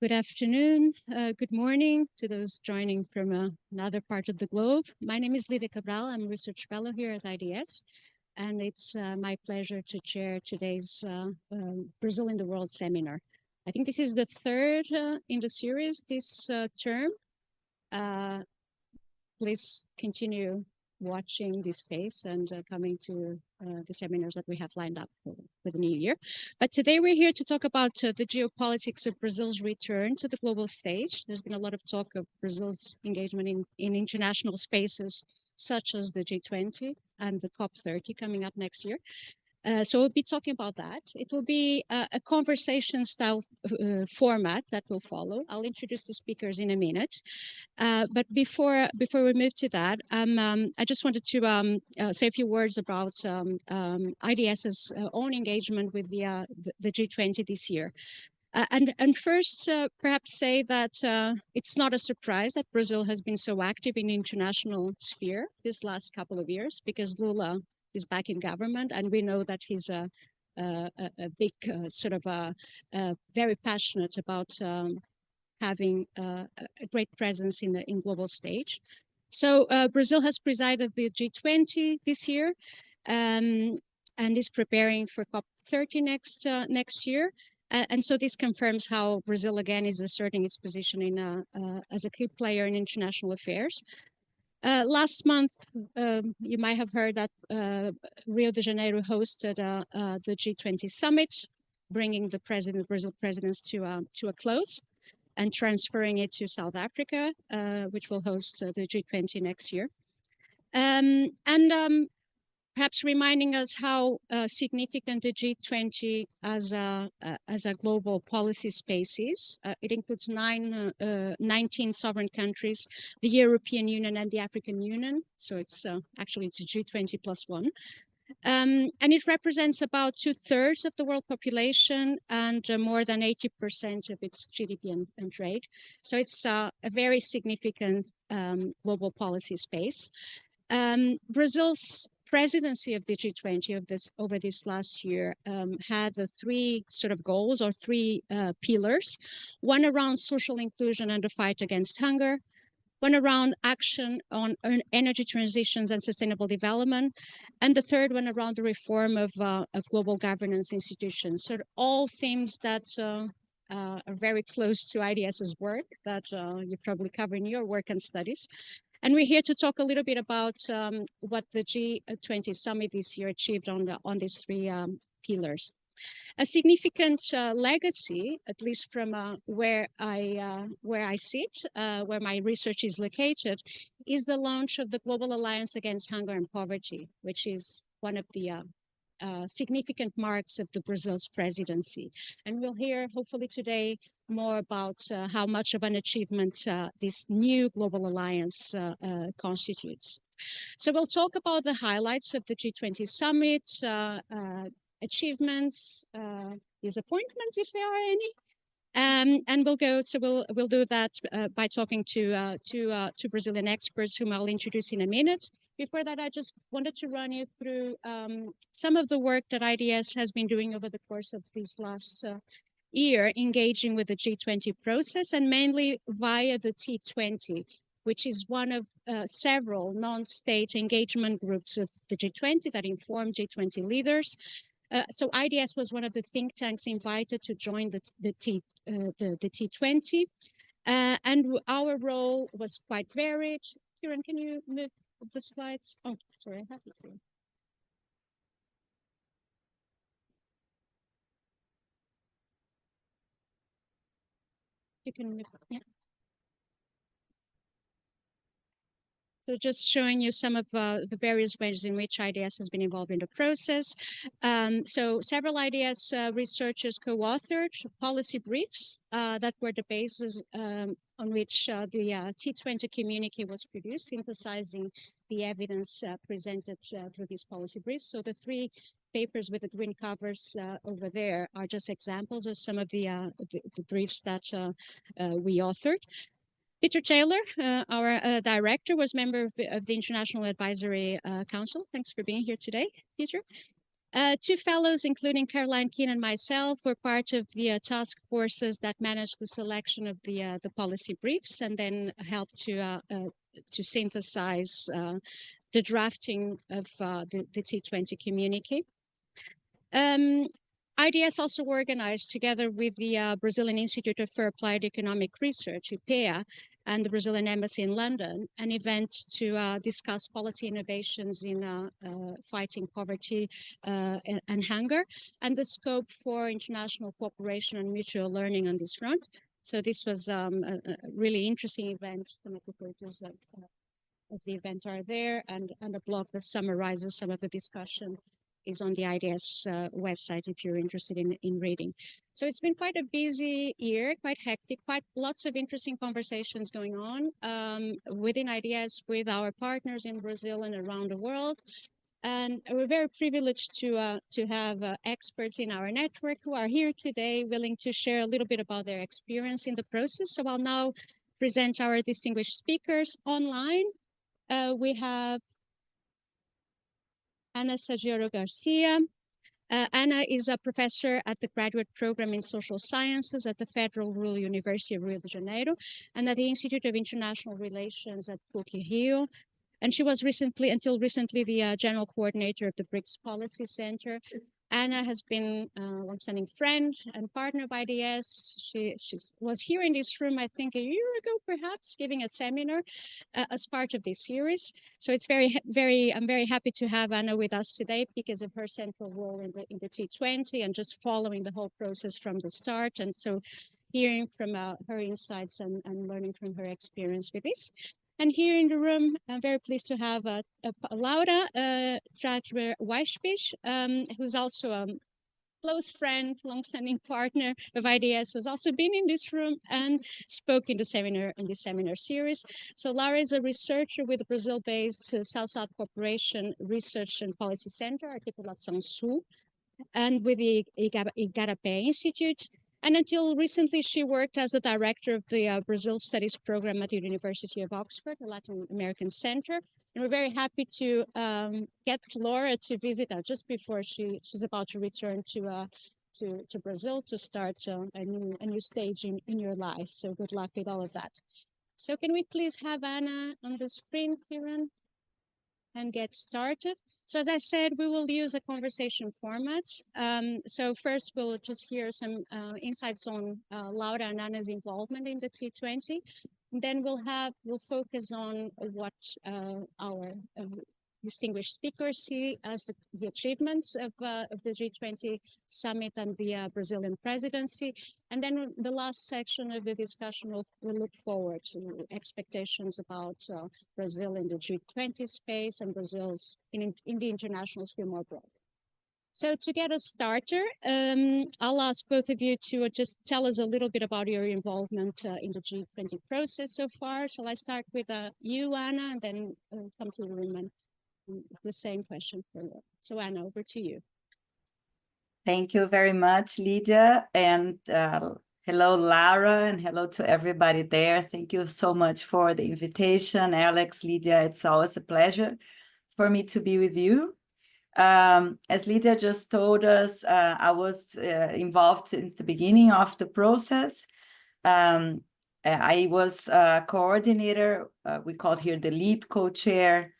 Good afternoon, good morning to those joining from another part of the globe. My name is Lídia Cabral. I'm a research fellow here at IDS, and it's my pleasure to chair today's Brazil in the World seminar. I think this is the third in the series this term. Please continue watching this space and coming to the seminars that we have lined up for the new year. But today we're here to talk about the geopolitics of Brazil's return to the global stage. There's been a lot of talk of Brazil's engagement in international spaces such as the G20 and the COP30 coming up next year. So we'll be talking about that. It will be a conversation style format that will follow. I'll introduce the speakers in a minute. But before we move to that, I just wanted to say a few words about IDS's own engagement with the G20 this year. And first, perhaps say that it's not a surprise that Brazil has been so active in the international sphere this last couple of years, because Lula is back in government, and we know that he's a big very passionate about having a great presence in the global stage. So Brazil has presided the G20 this year, and is preparing for COP30 next year. And so this confirms how Brazil again is asserting its position in as a key player in international affairs. Last month, you might have heard that Rio de Janeiro hosted the G20 summit, bringing the Brazil presidents to a close and transferring it to South Africa, which will host the G20 next year. Perhaps reminding us how significant the G20 as a global policy space is. It includes 19 sovereign countries, the European Union and the African Union. So it's actually the G20 plus one. And it represents about 2/3 of the world population and more than 80% of its GDP and trade. So it's a very significant global policy space. Brazil's presidency of the G20 over this last year had the three sort of goals or three pillars: one around social inclusion and the fight against hunger, one around action on energy transitions and sustainable development, and the third one around the reform of global governance institutions. So all themes that are very close to IDS's work that you probably cover in your work and studies. And we're here to talk a little bit about what the G20 summit this year achieved on these three pillars. A significant legacy, at least from where I sit, where my research is located, is the launch of the Global Alliance Against Hunger and Poverty, which is one of the significant marks of the Brazil's presidency. And we'll hear, hopefully today, more about how much of an achievement this new global alliance constitutes. So we'll talk about the highlights of the G20 summit, achievements, disappointments, if there are any. And we'll do that by talking to Brazilian experts whom I'll introduce in a minute. Before that, I just wanted to run you through some of the work that IDS has been doing over the course of this last year, engaging with the G20 process, and mainly via the T20, which is one of several non-state engagement groups of the G20 that inform G20 leaders. So IDS was one of the think tanks invited to join the T20, and our role was quite varied. Kieran, can you move the slides? Oh, sorry, I have it here. You can move, yeah. So just showing you some of the various ways in which IDS has been involved in the process. So several IDS researchers co-authored policy briefs that were the basis on which the T20 communique was produced, synthesizing the evidence presented through these policy briefs. So the three papers with the green covers over there are just examples of some of the briefs that we authored. Peter Taylor, our director, was member of the International Advisory Council. Thanks for being here today, Peter. Two fellows, including Caroline Keane and myself, were part of the task forces that managed the selection of the policy briefs and then helped to synthesize the drafting of the T20 communique. IDS also organized, together with the Brazilian Institute for Applied Economic Research, IPEA, and the Brazilian Embassy in London, an event to discuss policy innovations in fighting poverty and hunger, and the scope for international cooperation and mutual learning on this front. So this was a really interesting event. Some of the photos of the event are there, and a blog that summarizes some of the discussion is on the IDS website if you're interested in reading. So it's been quite a busy year, quite hectic, quite lots of interesting conversations going on within IDS with our partners in Brazil and around the world. And we're very privileged to have experts in our network who are here today willing to share a little bit about their experience in the process. So I'll now present our distinguished speakers online. We have Ana Saggioro Garcia. Ana is a professor at the graduate program in social sciences at the Federal Rural University of Rio de Janeiro and at the Institute of International Relations at PUC-Rio. And she was until recently, the general coordinator of the BRICS Policy Center. Ana has been a longstanding friend and partner of IDS. She was here in this room, I think, a year ago, perhaps, giving a seminar as part of this series. So it's I'm very happy to have Ana with us today because of her central role in the T20 and just following the whole process from the start. And so hearing from her insights and learning from her experience with this. And here in the room, I'm very pleased to have Laura Trajber Waisbich, who's also a close friend, long-standing partner of IDS, who's also been in this room and spoke in the seminar series. So Laura is a researcher with the Brazil-based South-South Cooperation Research and Policy Center, Articulação, and with the Igarapé Institute. And until recently, she worked as the director of the Brazil Studies program at the University of Oxford, the Latin American Center. And we're very happy to get Laura to visit us just before she's about to return to Brazil to start a new stage in your life. So good luck with all of that. So can we please have Ana on the screen, Kieran? And get started. So as I said, we will use a conversation format. So first we'll just hear some insights on Laura and Ana's involvement in the T20. And then we'll focus on what our distinguished speakers see as the achievements of the G20 summit and the Brazilian presidency. And then the last section of the discussion will look forward to expectations about Brazil in the G20 space and Brazil's in the international sphere more broadly. So to get us started, I'll ask both of you to just tell us a little bit about your involvement in the G20 process so far. Shall I start with you, Ana, and then come to the room and the same question for you. So Ana, over to you. Thank you very much, Lídia, and hello, Laura, and hello to everybody there. Thank you so much for the invitation, Alex, Lídia. It's always a pleasure for me to be with you. As Lídia just told us, I was involved since the beginning of the process. I was a coordinator, we called here the lead co-chair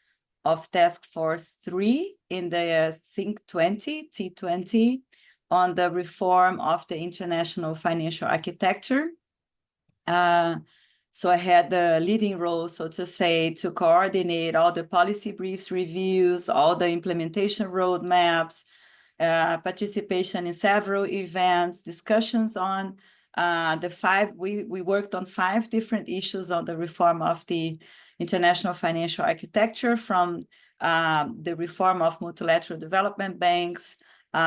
of Task Force 3 in the Think20, T20, on the reform of the international financial architecture. So I had the leading role, so to say, to coordinate all the policy briefs reviews, all the implementation roadmaps, participation in several events, discussions on we worked on 5 different issues on the reform of the international financial architecture, from the reform of multilateral development banks,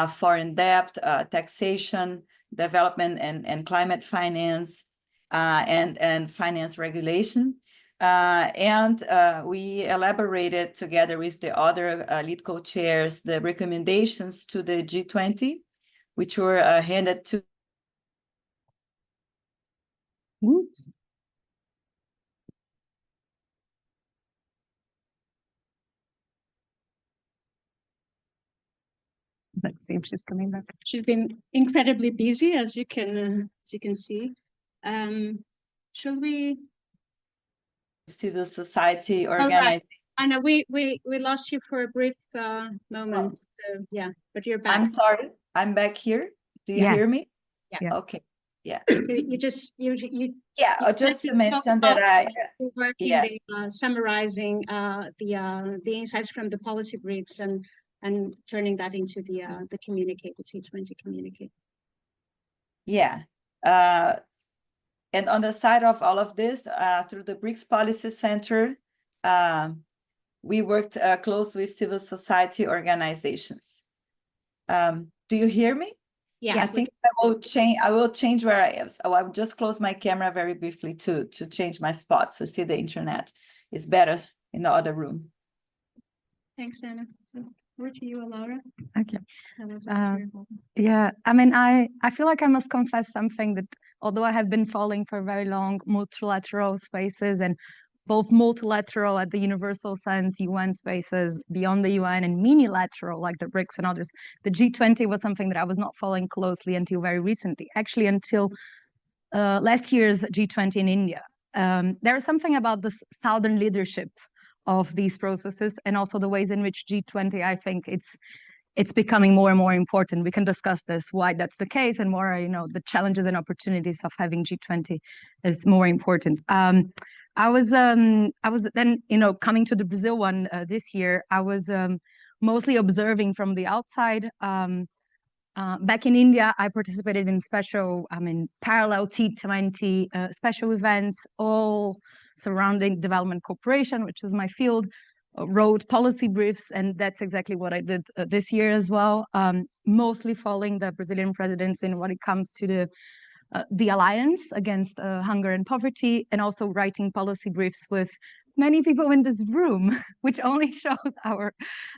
foreign debt, taxation, development and climate finance, and finance regulation. We elaborated together with the other lead co-chairs the recommendations to the G20, which were handed to. Oops. see if she's coming back. She's been incredibly busy, as you can see. Shall we? Civil society organization. Anna, we lost you for a brief moment. Oh. So, yeah, but you're back. I'm sorry. I'm back here. Do you hear me? Yeah. Okay. Yeah. So just to mention that you're working summarizing the insights from the policy briefs and turning that into the communique, the G20 communique. Yeah. And on the side of all of this, through the BRICS Policy Center, we worked close with civil society organizations. Do you hear me? Yeah. I think I will change where I am. So I will just close my camera very briefly to change my spot so see the internet is better in the other room. Thanks, Anna. So over to you, Laura. Okay. Yeah, I mean, I feel like I must confess something, that although I have been following for very long multilateral spaces, and both multilateral at the universal sense, UN spaces beyond the UN, and minilateral like the BRICS and others, the G20 was something that I was not following closely until very recently, actually until last year's G20 in India. There is something about this Southern leadership of these processes, and also the ways in which G20, I think it's becoming more and more important. We can discuss this, why that's the case, and more, the challenges and opportunities of having G20 is more important. I was then, coming to the Brazil one this year, I was mostly observing from the outside. Back in India, I participated in parallel T20 special events, all surrounding development cooperation, which is my field, wrote policy briefs, and that's exactly what I did this year as well, mostly following the Brazilian presidency when it comes to the alliance against hunger and poverty, and also writing policy briefs with many people in this room, which only shows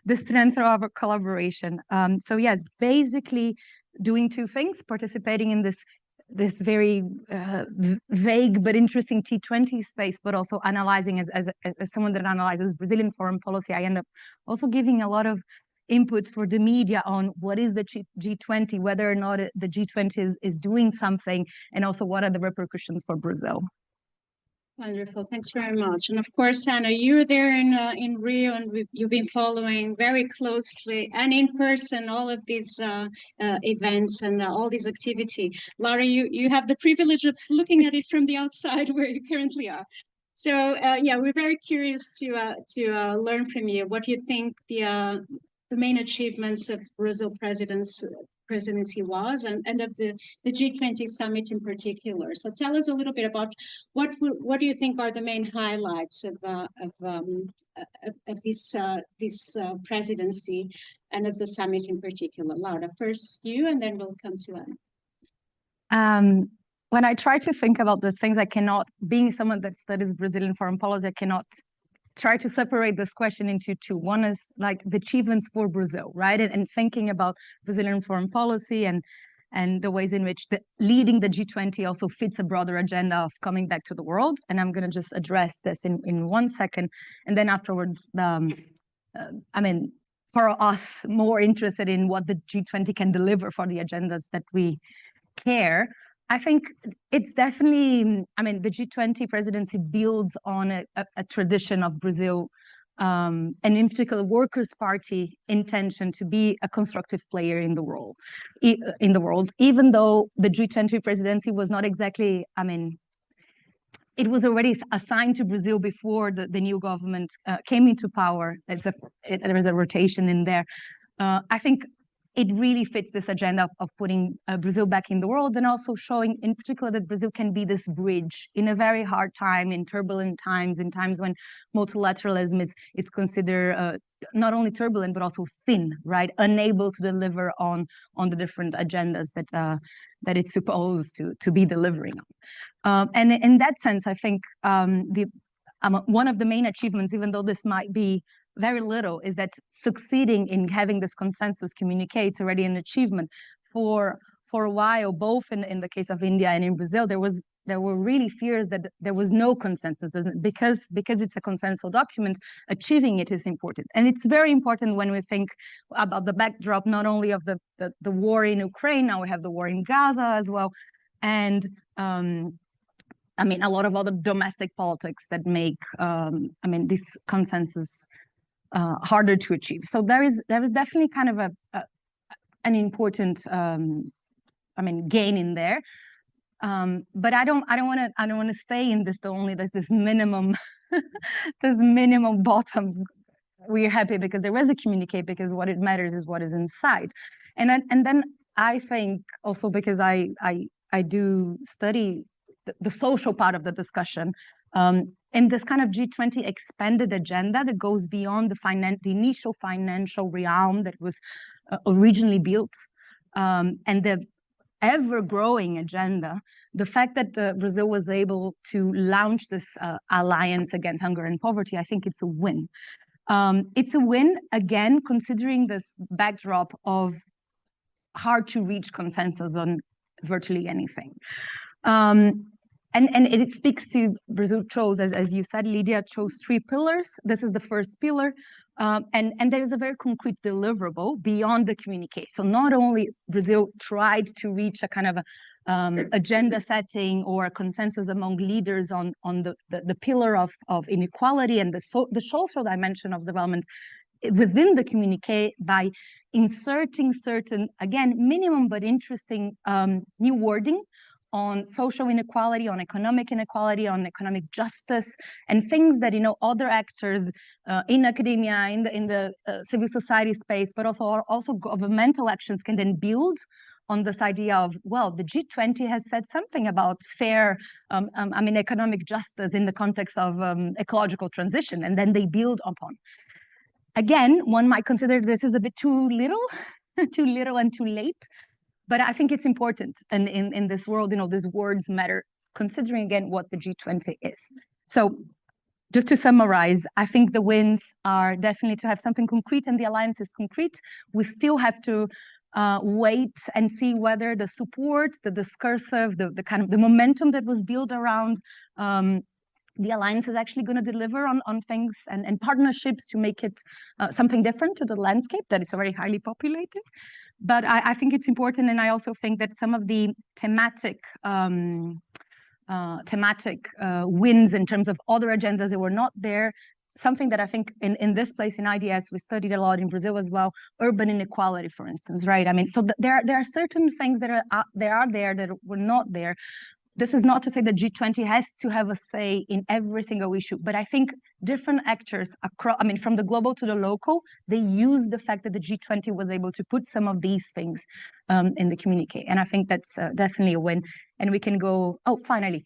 the strength of our collaboration. So yes, basically doing two things: participating in this very vague but interesting T20 space, but also analyzing as someone that analyzes Brazilian foreign policy. I end up also giving a lot of inputs for the media on what is the G20, whether or not the G20 is doing something, and also what are the repercussions for Brazil. Wonderful, thanks very much. And of course, Anna, you're there in Rio, and you've been following very closely and in person all of these events and all these activity. Laura, you have the privilege of looking at it from the outside where you currently are. So yeah, we're very curious to learn from you what you think the main achievements of Brazil presidency was, and of the G20 summit in particular. So tell us a little bit about what do you think are the main highlights of this presidency and of the summit in particular. Laura, first you, and then we'll come to Anna. When I try to think about these things, I cannot, being someone that studies Brazilian foreign policy, I cannot try to separate this question into two. One is like the achievements for Brazil, right? And thinking about Brazilian foreign policy and the ways in which leading the G20 also fits a broader agenda of coming back to the world. And I'm going to just address this in 1 second. And then afterwards, for us more interested in what the G20 can deliver for the agendas that we care, I think it's definitely, the G20 presidency builds on a tradition of Brazil, and in particular Workers' Party intention to be a constructive player in the world, even though the G20 presidency was not exactly, it was already assigned to Brazil before the new government came into power. There is a rotation in there. I think it really fits this agenda of putting Brazil back in the world, and also showing in particular that Brazil can be this bridge in a very hard time, in turbulent times, in times when multilateralism is considered not only turbulent, but also thin, right? Unable to deliver on the different agendas that it's supposed to be delivering on. And in that sense, I think one of the main achievements, even though this might be very little, is that succeeding in having this consensus communicates already an achievement. For a while, both in the case of India and in Brazil, there was there were really fears that there was no consensus, and because it's a consensual document, achieving it is important. And it's very important when we think about the backdrop, not only of the war in Ukraine, now we have the war in Gaza as well, and I mean, a lot of other domestic politics that make I mean, this consensus harder to achieve. So there is definitely kind of an important I mean, gain in there. But I don't want to stay in this only. There's this minimum, this minimum bottom. We're happy because there is a communique, because what it matters is what is inside. And then I think also, because I do study the social part of the discussion, in this kind of G20 expanded agenda that goes beyond the initial financial realm that was originally built, and the ever-growing agenda, the fact that Brazil was able to launch this alliance against hunger and poverty, I think it's a win. It's a win, again, considering this backdrop of hard-to-reach consensus on virtually anything. And it speaks to Brazil chose, as you said, Lídia chose 3 pillars. This is the first pillar. And there is a very concrete deliverable beyond the communique. So not only Brazil tried to reach a kind of agenda setting or a consensus among leaders on the pillar of inequality and the social dimension of development within the communique by inserting certain, again, minimum but interesting new wording on social inequality, on economic inequality, on economic justice, and things that, you know, other actors in academia, in the civil society space, but also governmental actions can then build on this idea of, well, the G20 has said something about fair, I mean, economic justice in the context of ecological transition, and then they build upon. Again, one might consider this is a bit too little, too little and too late. But I think it's important, and in this world, you know, these words matter, considering again what the G20 is. So just to summarize, I think the wins are definitely to have something concrete, and the alliance is concrete. We still have to wait and see whether the support, the discursive, the kind of the momentum that was built around the alliance is actually going to deliver on things and partnerships to make it something different to the landscape that it's already highly populated. But I think it's important, and I also think that some of the thematic wins in terms of other agendas that were not there, something that I think in this place in IDS, we studied a lot in Brazil as well, urban inequality, for instance, right? I mean, so there are certain things that are there that were not there. This is not to say that G20 has to have a say in every single issue, but I think different actors across, I mean, from the global to the local, they use the fact that the G20 was able to put some of these things in the communique. And I think that's definitely a win. And we can go, oh, finally,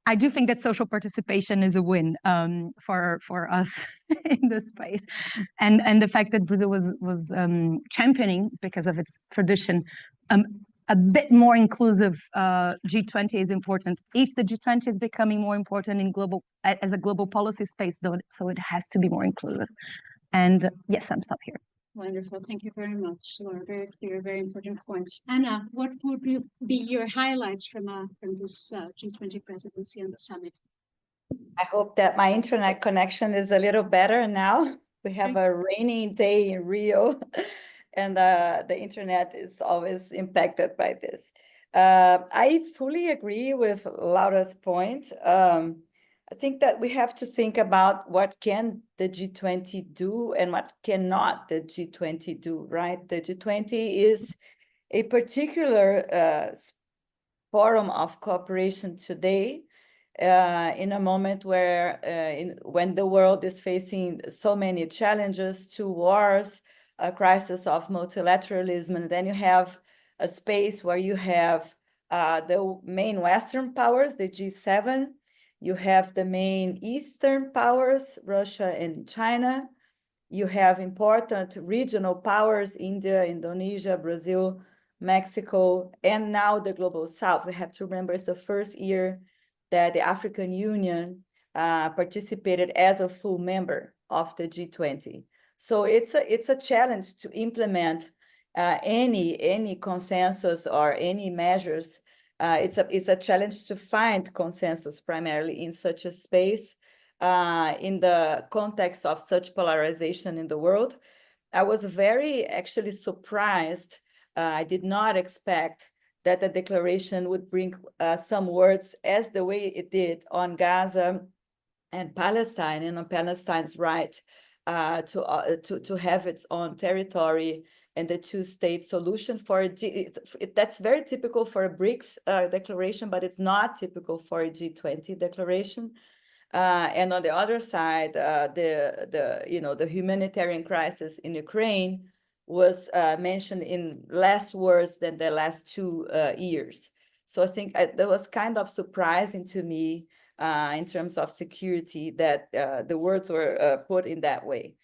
I do think that social participation is a win for us in this space. And the fact that Brazil was championing, because of its tradition, a bit more inclusive G20 is important. If the G20 is becoming more important in as a global policy space, though, so it has to be more inclusive. And yes, I'm stopped here. Wonderful. Thank you very much, Laura. Very clear, very important points. Anna, what would be your highlights from this G20 presidency and the summit? I hope that my internet connection is a little better now. We have a rainy day in Rio. And the internet is always impacted by this. I fully agree with Laura's point. I think that we have to think about what can the G20 do and what cannot the G20 do, right? The G20 is a particular forum of cooperation today in a moment where when the world is facing so many challenges, 2 wars, a crisis of multilateralism, and then you have a space where you have the main Western powers, the G7, you have the main Eastern powers, Russia and China, you have important regional powers, India, Indonesia, Brazil, Mexico, and now the Global South. We have to remember it's the first year that the African Union participated as a full member of the G20. So it's a challenge to implement any consensus or any measures it's a challenge to find consensus primarily in such a space, in the context of such polarization in the world. I was very actually surprised. I did not expect that the declaration would bring some words as the way it did on Gaza and Palestine, and on Palestine's right to have its own territory and the two-state solution. That's very typical for a BRICS declaration, but it's not typical for a G20 declaration. And on the other side, the humanitarian crisis in Ukraine was mentioned in less words than the last 2 years. So I think that was kind of surprising to me in terms of security that the words were put in that way.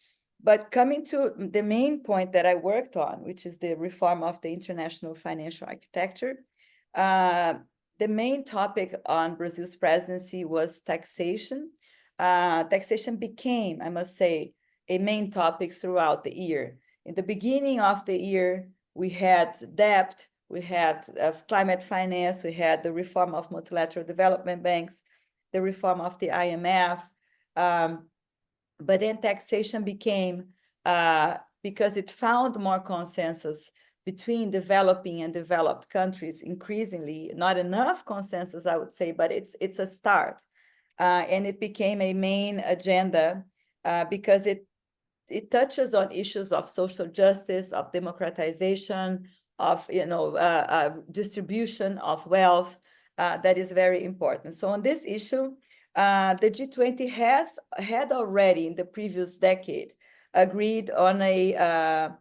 But coming to the main point that I worked on, which is the reform of the international financial architecture, the main topic on Brazil's presidency was taxation. Taxation became, I must say, a main topic throughout the year. In the beginning of the year, we had debt, we had climate finance, we had the reform of multilateral development banks, the reform of the IMF, but then taxation became, because it found more consensus between developing and developed countries, increasingly, not enough consensus, I would say, but it's a start. And it became a main agenda because it touches on issues of social justice, of democratization, of distribution of wealth, that is very important. So on this issue, the G20 had already in the previous decade agreed on an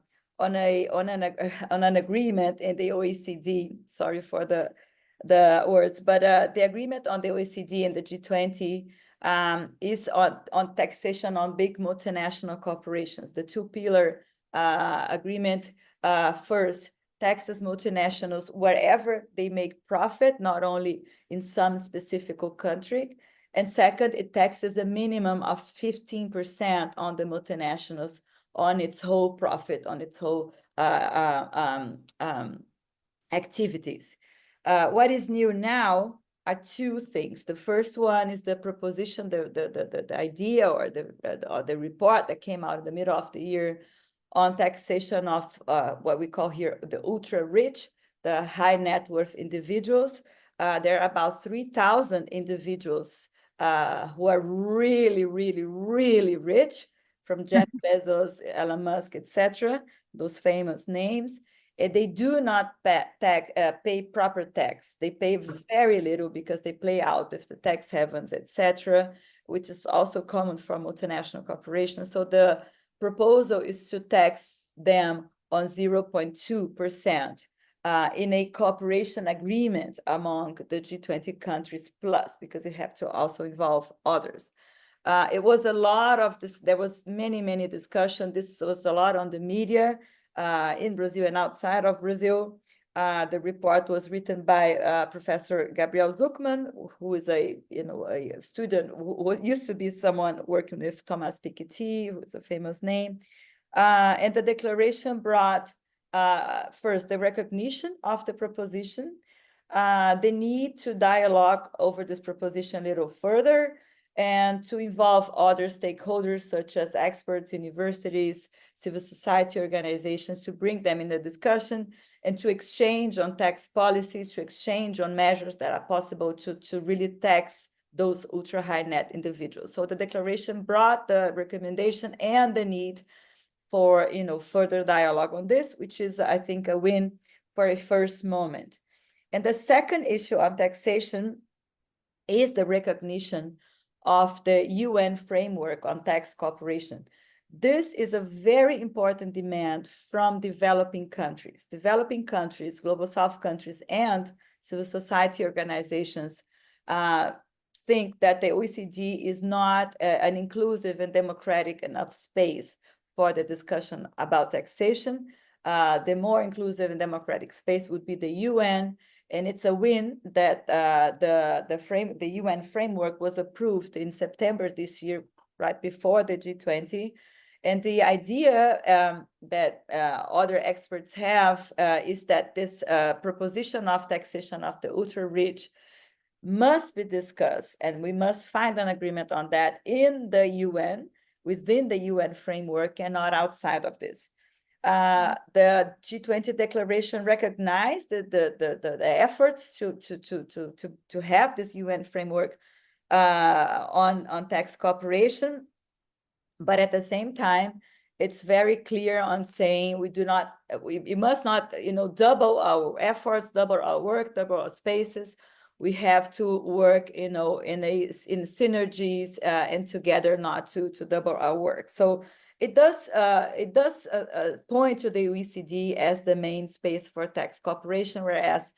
agreement in the OECD. Sorry for the words, but the agreement on the OECD and the G20 is on taxation on big multinational corporations. The two-pillar agreement, first, taxes multinationals wherever they make profit, not only in some specific country. And second, it taxes a minimum of 15% on the multinationals on its whole profit, on its whole activities. What is new now are two things. The first one is the proposition, the idea or the report that came out in the middle of the year on taxation of what we call here the ultra-rich, the high net worth individuals. There are about 3,000 individuals who are really, really, really rich, from Jeff Bezos, Elon Musk, etc., those famous names. And they do not pay proper tax. They pay very little because they play out with the tax havens, etc., which is also common for multinational corporations. So the proposal is to tax them on 0.2% in a cooperation agreement among the G20 countries plus, because you have to also involve others. It was a lot of this, there was many discussion. This was a lot on the media in Brazil and outside of Brazil. The report was written by Professor Gabriel Zuckman, who is a student who used to be someone working with Thomas Piketty, who is a famous name. And the declaration brought first the recognition of the proposition, the need to dialogue over this proposition a little further, and to involve other stakeholders such as experts, universities, civil society organizations, to bring them in the discussion and to exchange on tax policies, to exchange on measures that are possible to really tax those ultra high net individuals. So the declaration brought the recommendation and the need for further dialogue on this, which is, I think, a win for a first moment. And the second issue on taxation is the recognition of the UN framework on tax cooperation. This is a very important demand from developing countries. Developing countries, Global South countries, and civil society organizations think that the OECD is not an inclusive and democratic enough space for the discussion about taxation. The more inclusive and democratic space would be the UN, and it's a win that the UN framework was approved in September this year, right before the G20, And the idea that other experts have is that this proposition of taxation of the ultra-rich must be discussed, and we must find an agreement on that in the UN, within the UN framework, and not outside of this. The G20 declaration recognized the efforts to have this UN framework on tax cooperation, but at the same time, it's very clear on saying we must not, double our efforts, double our work, double our spaces. We have to work, in synergies and together, not to double our work. So it does point to the OECD as the main space for tax cooperation, whereas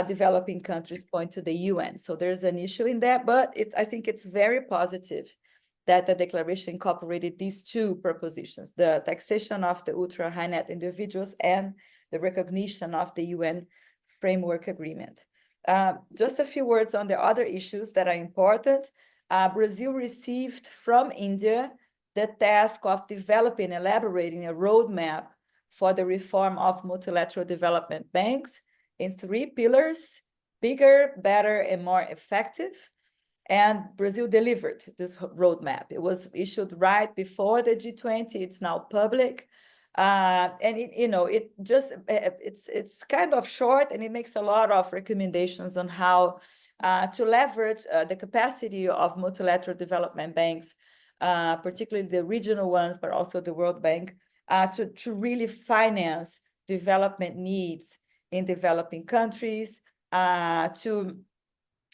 developing countries point to the UN. So there's an issue in that, but I think it's very positive that the declaration incorporated these two propositions, the taxation of the ultra high net individuals and the recognition of the UN framework agreement. Just a few words on the other issues that are important. Brazil received from India the task of developing, elaborating a roadmap for the reform of multilateral development banks in 3 pillars: bigger, better, and more effective. And Brazil delivered this roadmap. It was issued right before the G20. It's now public. And it's kind of short, and it makes a lot of recommendations on how to leverage the capacity of multilateral development banks, particularly the regional ones, but also the World Bank, to really finance development needs in developing countries, to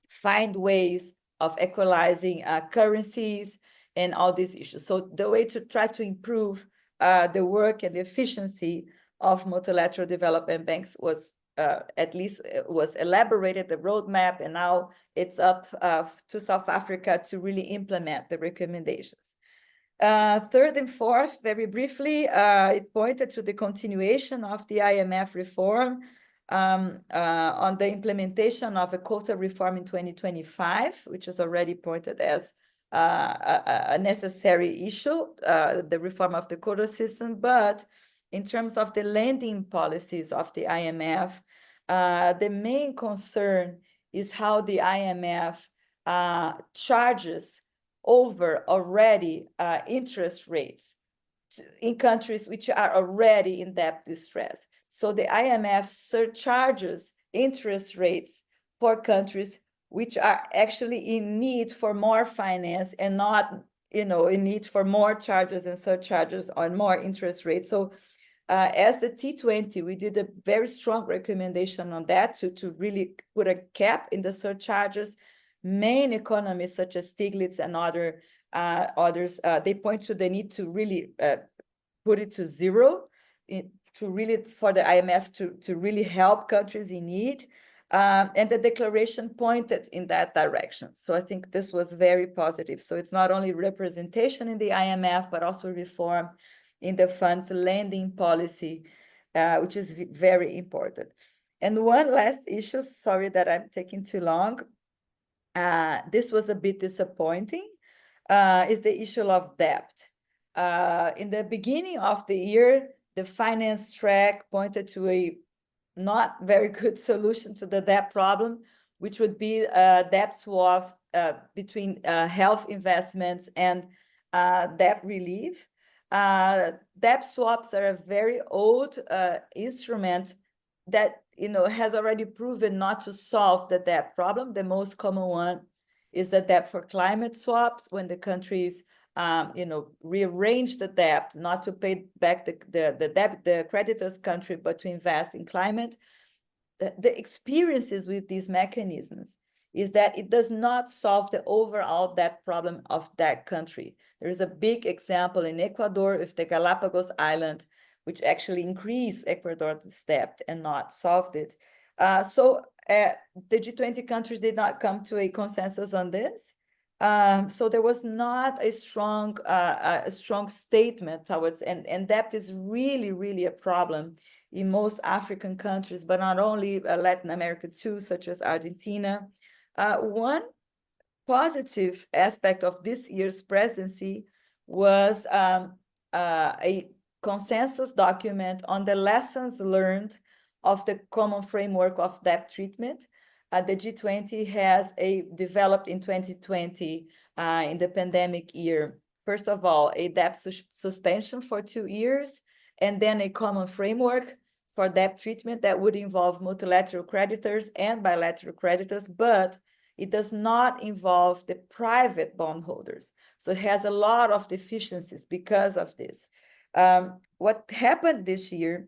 find ways of equalizing currencies and all these issues. So the way to try to improve the work and the efficiency of multilateral development banks was elaborated, the roadmap, and now it's up to South Africa to really implement the recommendations. Third and fourth, very briefly, it pointed to the continuation of the IMF reform on the implementation of a quota reform in 2025, which is already pointed as a necessary issue, the reform of the quota system. But in terms of the lending policies of the IMF, the main concern is how the IMF charges over already interest rates in countries which are already in debt distress. So the IMF surcharges interest rates for countries which are actually in need for more finance and not, in need for more charges and surcharges on more interest rates. So as the T20, we did a very strong recommendation on that to really put a cap in the surcharges. Main economists such as Stiglitz and others, they point to the need to really put it to zero, for the IMF to really help countries in need. And the declaration pointed in that direction. So I think this was very positive. So it's not only representation in the IMF, but also reform in the fund's lending policy, which is very important. And one last issue, sorry that I'm taking too long. This was a bit disappointing, is the issue of debt. In the beginning of the year, the finance track pointed to a not very good solution to the debt problem, which would be debt swap between health investments and debt relief. Debt swaps are a very old instrument that has already proven not to solve the debt problem. The most common one is the debt for climate swaps, when the countries rearrange the debt not to pay back the debt, the creditor's country, but to invest in climate. The experiences with these mechanisms is that it does not solve the overall debt problem of that country. There is a big example in Ecuador with the Galapagos Island, which actually increased Ecuador's debt and not solved it. So the G20 countries did not come to a consensus on this. So there was not a strong statement towards, and debt is really, really a problem in most African countries, but not only, Latin America too, such as Argentina. One positive aspect of this year's presidency was a consensus document on the lessons learned of the common framework of debt treatment. The G20 has developed in 2020, in the pandemic year, first of all, a debt suspension for 2 years, and then a common framework for debt treatment that would involve multilateral creditors and bilateral creditors, but it does not involve the private bondholders. So it has a lot of deficiencies because of this. What happened this year,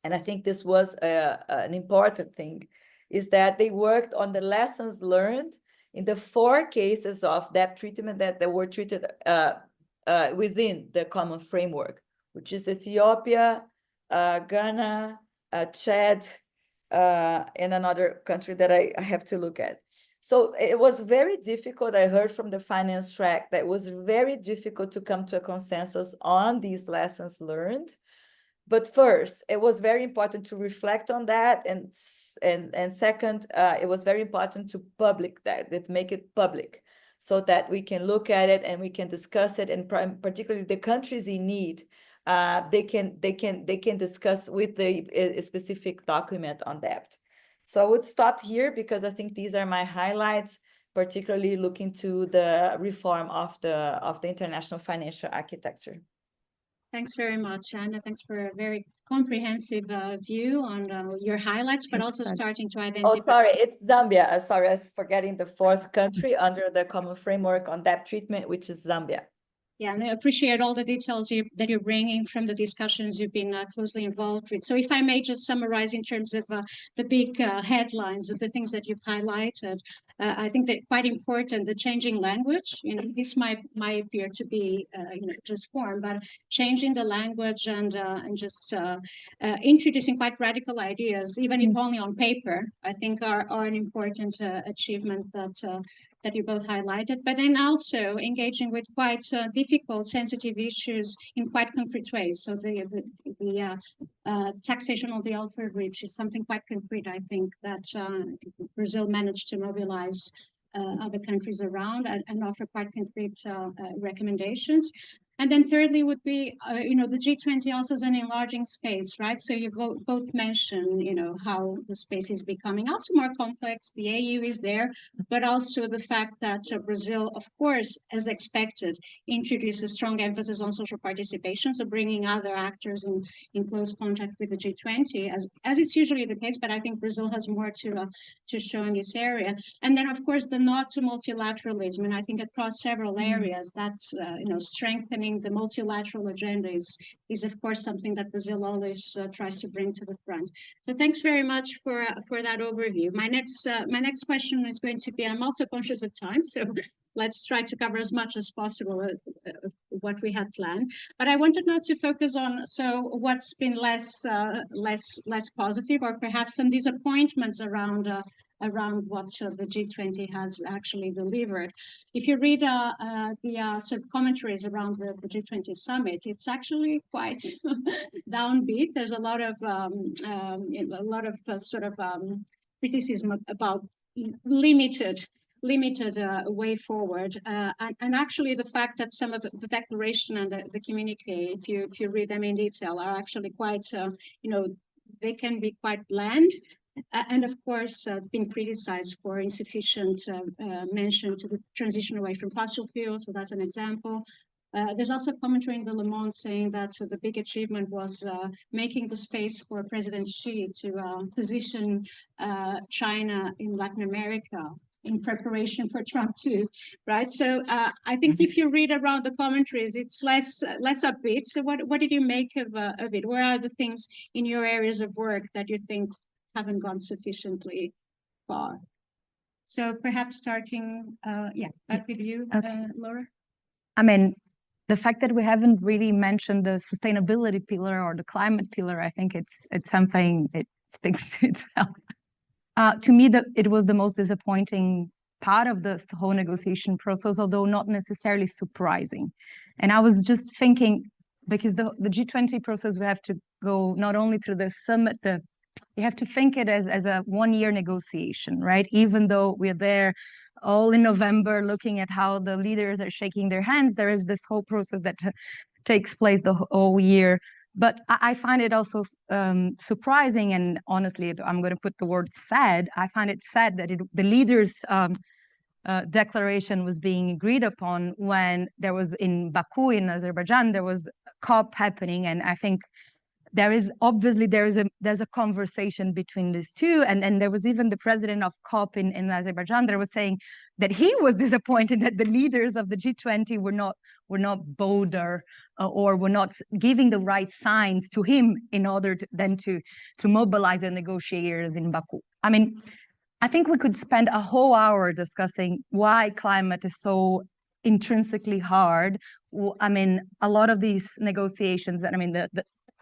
and I think this was an important thing, is that they worked on the lessons learned in the 4 cases of debt treatment that were treated within the common framework, which is Ethiopia, Ghana, Chad, and another country that I have to look at. So it was very difficult. I heard from the finance track that it was very difficult to come to a consensus on these lessons learned. But first, it was very important to reflect on that, and second, it was very important to make it public, so that we can look at it and we can discuss it, and particularly the countries in need, they can discuss with a specific document on debt. So I would stop here because I think these are my highlights, particularly looking to the reform of the international financial architecture. Thanks very much, Anna. Thanks for a very comprehensive view on your highlights, but also starting to identify. Oh, sorry, it's Zambia. Sorry, I was forgetting the 4th country under the common framework on debt treatment, which is Zambia. Yeah, and I appreciate all the details that you're bringing from the discussions you've been closely involved with. So if I may just summarize in terms of the big headlines of the things that you've highlighted, I think that quite important, the changing language, this might appear to be, just form, but changing the language and just introducing quite radical ideas, even if only on paper, I think are an important achievement that you both highlighted, but then also engaging with quite difficult, sensitive issues in quite concrete ways. So the taxation on the ultra rich is something quite concrete, I think, that Brazil managed to mobilize other countries around and offer quite concrete recommendations. And then thirdly would be, the G20 also is an enlarging space, right? So you both mentioned, how the space is becoming also more complex. The AU is there, but also the fact that Brazil, of course, as expected, introduced a strong emphasis on social participation, so bringing other actors in close contact with the G20, as it's usually the case, but I think Brazil has more to show in this area. And then, of course, the nod to multilateralism, and I think across several areas, that's, strengthening the multilateral agenda is of course something that Brazil always tries to bring to the front. So thanks very much for that overview. My next question is going to be, and I'm also conscious of time, so let's try to cover as much as possible what we had planned. But I wanted now to focus on what's been less positive, or perhaps some disappointments around what the G20 has actually delivered. If you read the sort of commentaries around the G20 summit, it's actually quite downbeat. There's a lot of criticism about limited way forward, and actually the fact that some of the declaration and the communique, if you read them in detail, are actually quite they can be quite bland. And of course, been criticized for insufficient mention to the transition away from fossil fuels. So that's an example. There's also commentary in the Le Monde saying that the big achievement was making the space for President Xi to position China in Latin America in preparation for Trump too, right? So I think if you read around the commentaries, it's less upbeat. So what did you make of it? Where are the things in your areas of work that you think haven't gone sufficiently far? So perhaps starting, back with you, Laura. I mean, the fact that we haven't really mentioned the sustainability pillar or the climate pillar, I think it's something, it speaks to itself. To me, it was the most disappointing part of the whole negotiation process, although not necessarily surprising. And I was just thinking, because the G20 process, we have to go not only through the summit, you have to think it as a one-year negotiation, right? Even though we're there all in November looking at how the leaders are shaking their hands, there is this whole process that takes place the whole year. But I find it also surprising, and honestly, I'm going to put the word sad. I find it sad that the leaders' declaration was being agreed upon when there was in Baku, in Azerbaijan, there was a COP happening, and I think there's a conversation between these two, and there was even the president of COP in Azerbaijan that was saying that he was disappointed that the leaders of the G20 were not bolder or were not giving the right signs to him in order to mobilize the negotiators in Baku. I mean, I think we could spend a whole hour discussing why climate is so intrinsically hard. I mean, a lot of these negotiations, I mean,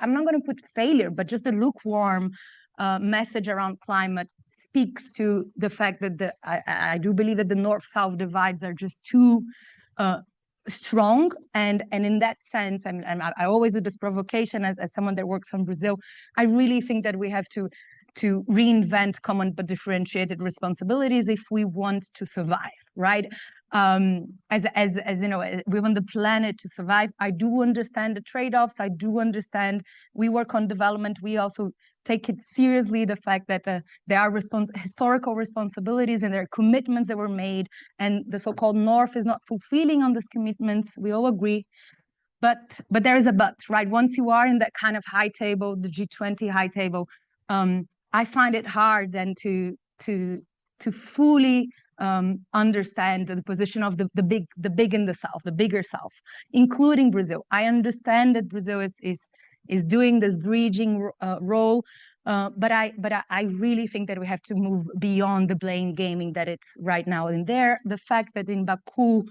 I'm not going to put failure, but just the lukewarm message around climate speaks to the fact that I do believe that the North-South divides are just too strong. And in that sense, and I always do this provocation as someone that works from Brazil, I really think that we have to reinvent common but differentiated responsibilities if we want to survive, right? As you know, we want the planet to survive. I do understand the trade-offs. I do understand we work on development. We also take it seriously, the fact that there are historical responsibilities and there are commitments that were made, and the so-called North is not fulfilling on those commitments. We all agree. But there is a but, right? Once you are in that kind of high table, the G20 high table, I find it hard then to fully understand the position of the big in the South, the bigger South, including Brazil. I understand that Brazil is doing this bridging role, but I really think that we have to move beyond the blame gaming that it's right now in there. The fact that in Baku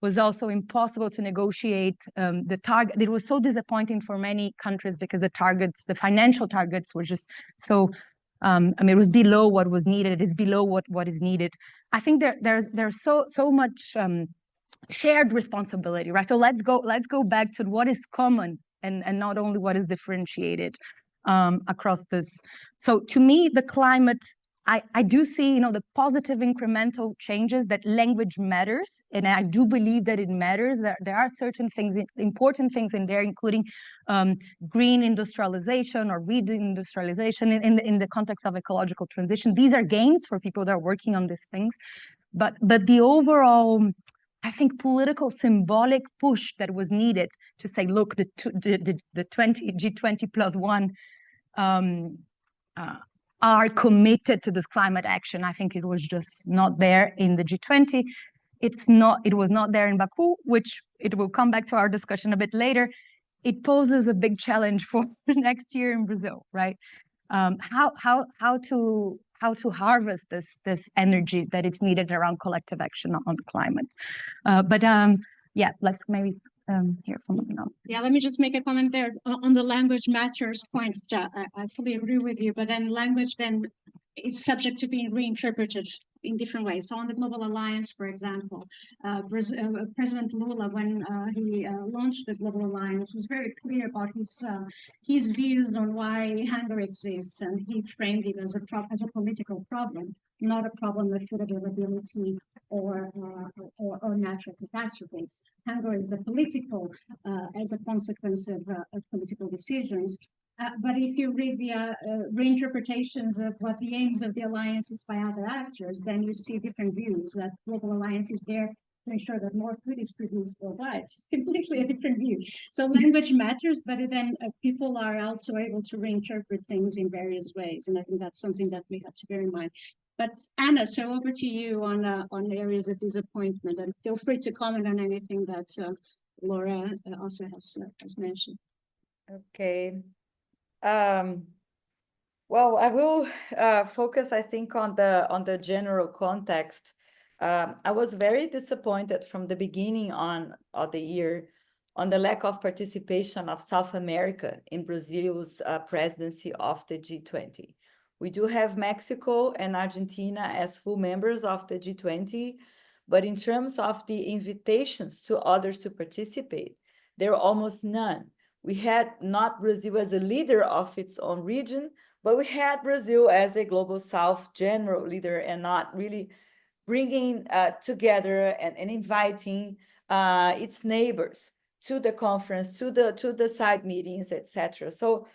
was also impossible to negotiate the target. It was so disappointing for many countries because the financial targets were just so. I mean, it was below what was needed. It is below what is needed. I think there's so much shared responsibility, right? So let's go back to what is common and not only what is differentiated across this. So to me, the climate, I do see, you know, the positive incremental changes, that language matters, and I do believe that it matters. There are certain things, important things in there, including green industrialization or re-industrialization in the context of ecological transition. These are gains for people that are working on these things, but the overall, I think, political symbolic push that was needed to say, look, the G20 plus one are committed to this climate action. I think it was just not there in the G20. It was not there in Baku, which it will come back to our discussion a bit later. It poses a big challenge for next year in Brazil, right? How to harvest this energy that is needed around collective action on climate. Yeah, let's maybe hear from you now. Yeah, let me just make a comment there on the language matters point. I fully agree with you, but then language then is subject to being reinterpreted in different ways. So on the Global Alliance, for example, President Lula, when he launched the Global Alliance, was very clear about his views on why hunger exists, and he framed it as a political problem, not a problem of food availability or natural catastrophes. Hunger is a political, as a consequence of political decisions. But if you read the reinterpretations of what the aims of the alliance is by other actors, then you see different views, that Global Alliance is there to ensure that more food is produced worldwide. It's completely a different view. So language matters, but then people are also able to reinterpret things in various ways. And I think that's something that we have to bear in mind. But Anna, so over to you on areas of disappointment, and feel free to comment on anything that Laura also has mentioned. Okay. Well, I will focus, I think, on the general context. I was very disappointed from the beginning of the year on the lack of participation of South America in Brazil's presidency of the G20. We do have Mexico and Argentina as full members of the G20, but in terms of the invitations to others to participate, there are almost none. We had not Brazil as a leader of its own region, but we had Brazil as a Global South general leader, and not really bringing together and inviting its neighbors to the conference, to the side meetings, etc. So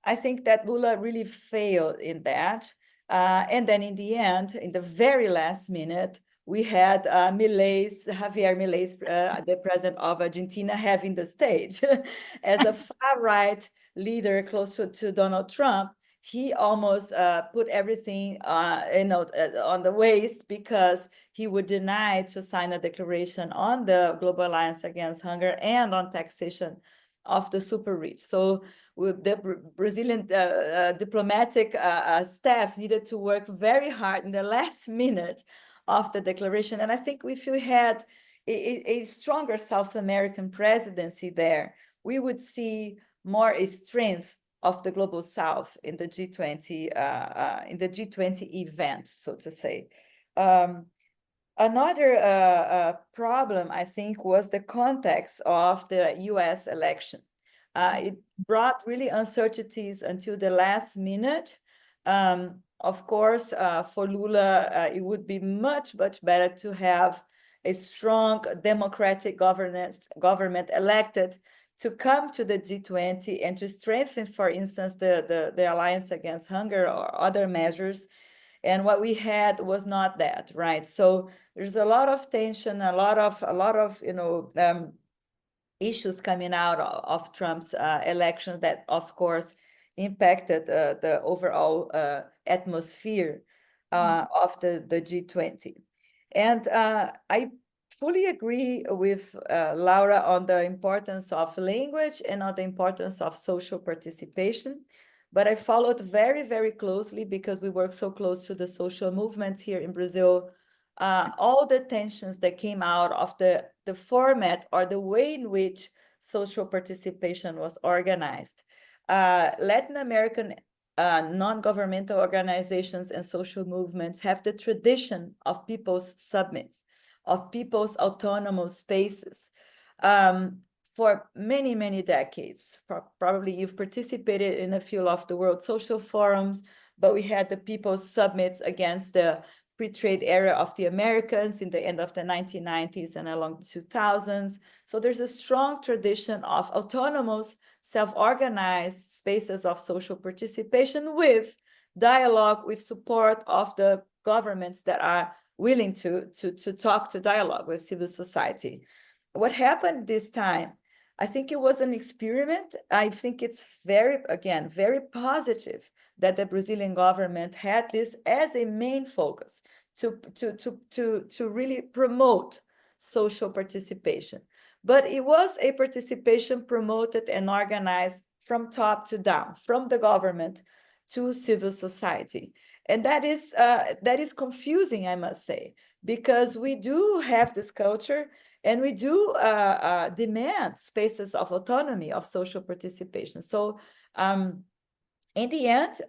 I think that Lula really failed in that. And then in the end, in the very last minute, we had Javier Milei's, the president of Argentina, having the stage as a far-right leader close to Donald Trump. He almost put everything on the waste because he would deny to sign a declaration on the Global Alliance Against Hunger and on taxation of the super rich. So with the Brazilian diplomatic staff needed to work very hard in the last minute of the declaration. And I think if we had a stronger South American presidency there, we would see more a strength of the global South in the G20 event, so to say. Another problem, I think, was the context of the US election. It brought really uncertainties until the last minute. Of course, for Lula, it would be much, much better to have a strong democratic government elected to come to the G20 and to strengthen, for instance, the Alliance Against Hunger or other measures. And what we had was not that, right? So there's a lot of tension, a lot of issues coming out of Trump's elections that, of course, impacted the overall atmosphere of the G20. And I fully agree with Laura on the importance of language and on the importance of social participation. But I followed very, very closely, because we work so close to the social movements here in Brazil, all the tensions that came out of the format or the way in which social participation was organized. Latin American non-governmental organizations and social movements have the tradition of people's summits, of people's autonomous spaces. For many, many decades. Probably you've participated in a few of the World Social Forums, but we had the People's Summits against the free trade era of the Americans in the end of the 1990s and along the 2000s. So there's a strong tradition of autonomous, self-organized spaces of social participation with dialogue, with support of the governments that are willing to talk, to dialogue with civil society. What happened this time, I think it was an experiment. I think it's very positive that the Brazilian government had this as a main focus to really promote social participation. But it was a participation promoted and organized from top to down, from the government to civil society. And that is confusing, I must say, because we do have this culture and we do demand spaces of autonomy, of social participation. So in the end,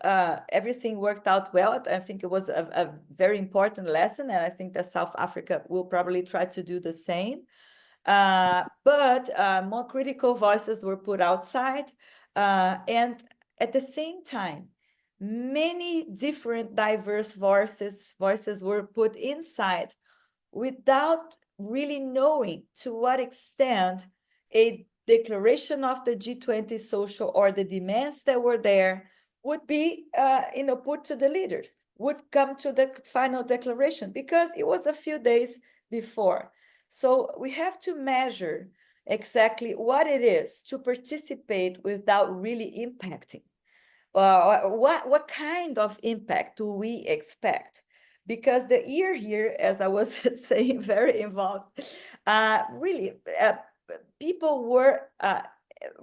everything worked out well. I think it was a very important lesson, and I think that South Africa will probably try to do the same. But more critical voices were put outside, and at the same time, many different diverse voices were put inside without really knowing to what extent a declaration of the G20 social or the demands that were there would be put to the leaders, would come to the final declaration, because it was a few days before. So we have to measure exactly what it is to participate without really impacting. What kind of impact do we expect? Because the year here, as I was saying, very involved, really, people were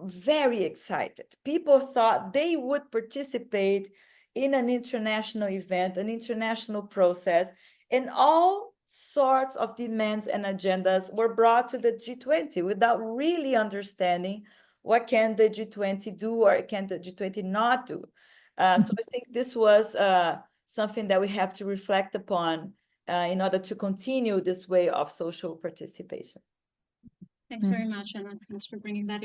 very excited. People thought they would participate in an international event, an international process, and all sorts of demands and agendas were brought to the G20 without really understanding what can the G20 do or can the G20 not do. So I think this was something that we have to reflect upon in order to continue this way of social participation. Thanks very much, Anna. Thanks for bringing that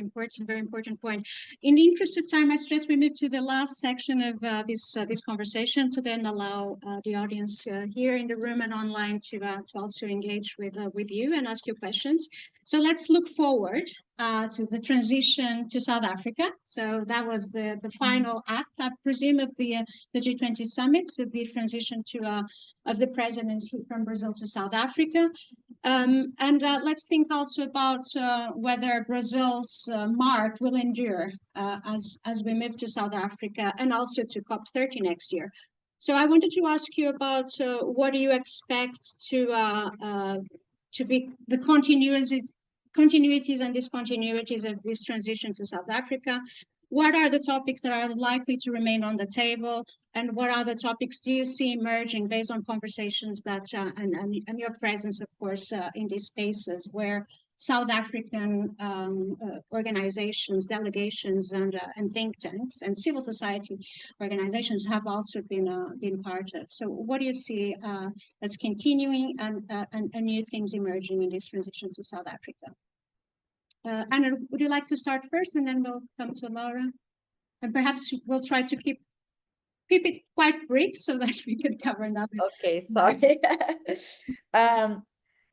very important point. In the interest of time, I suggest we move to the last section of this conversation to then allow the audience here in the room and online to also engage with you and ask you questions. So let's look forward to the transition to South Africa. So that was the final act, I presume, of the G20 summit, the transition of the presidency from Brazil to South Africa. And let's think also about whether Brazil's mark will endure as we move to South Africa and also to COP30 next year. So I wanted to ask you about what do you expect to be the continuities and discontinuities of this transition to South Africa? What are the topics that are likely to remain on the table, and what other topics do you see emerging based on conversations that and your presence, of course, in these spaces where South African organizations, delegations, and think tanks and civil society organizations have also been part of? So, what do you see as continuing and new things emerging in this transition to South Africa? Anna, would you like to start first, and then we'll come to Laura? And perhaps we'll try to keep it quite brief so that we can cover that. Okay, sorry.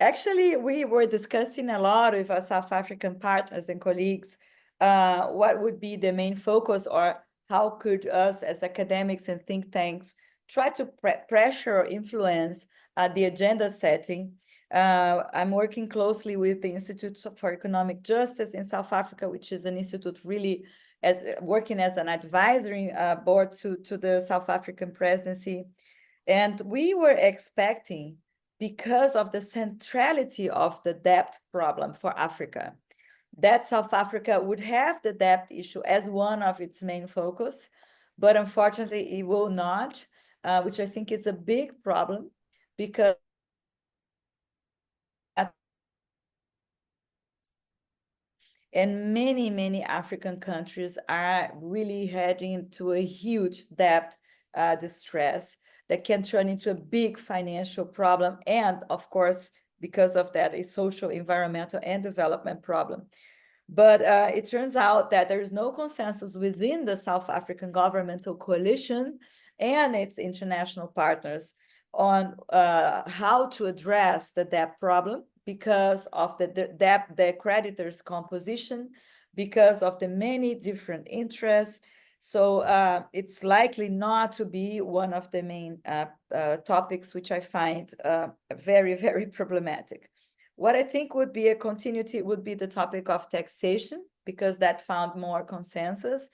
Actually, we were discussing a lot with our South African partners and colleagues what would be the main focus, or how could us as academics and think tanks try to pressure or influence the agenda setting. I'm working closely with the Institute for Economic Justice in South Africa, which is an institute really working as an advisory board to the South African presidency. And we were expecting, because of the centrality of the debt problem for Africa, that South Africa would have the debt issue as one of its main focus, but unfortunately it will not, which I think is a big problem, because and many African countries are really heading to a huge debt distress that can turn into a big financial problem, and of course, because of that, a social, environmental, and development problem. But it turns out that there is no consensus within the South African governmental coalition and its international partners on how to address the debt problem, because of the creditors' composition, because of the many different interests. So it's likely not to be one of the main topics, which I find very problematic. What I think would be a continuity would be the topic of taxation, because that found more consensus.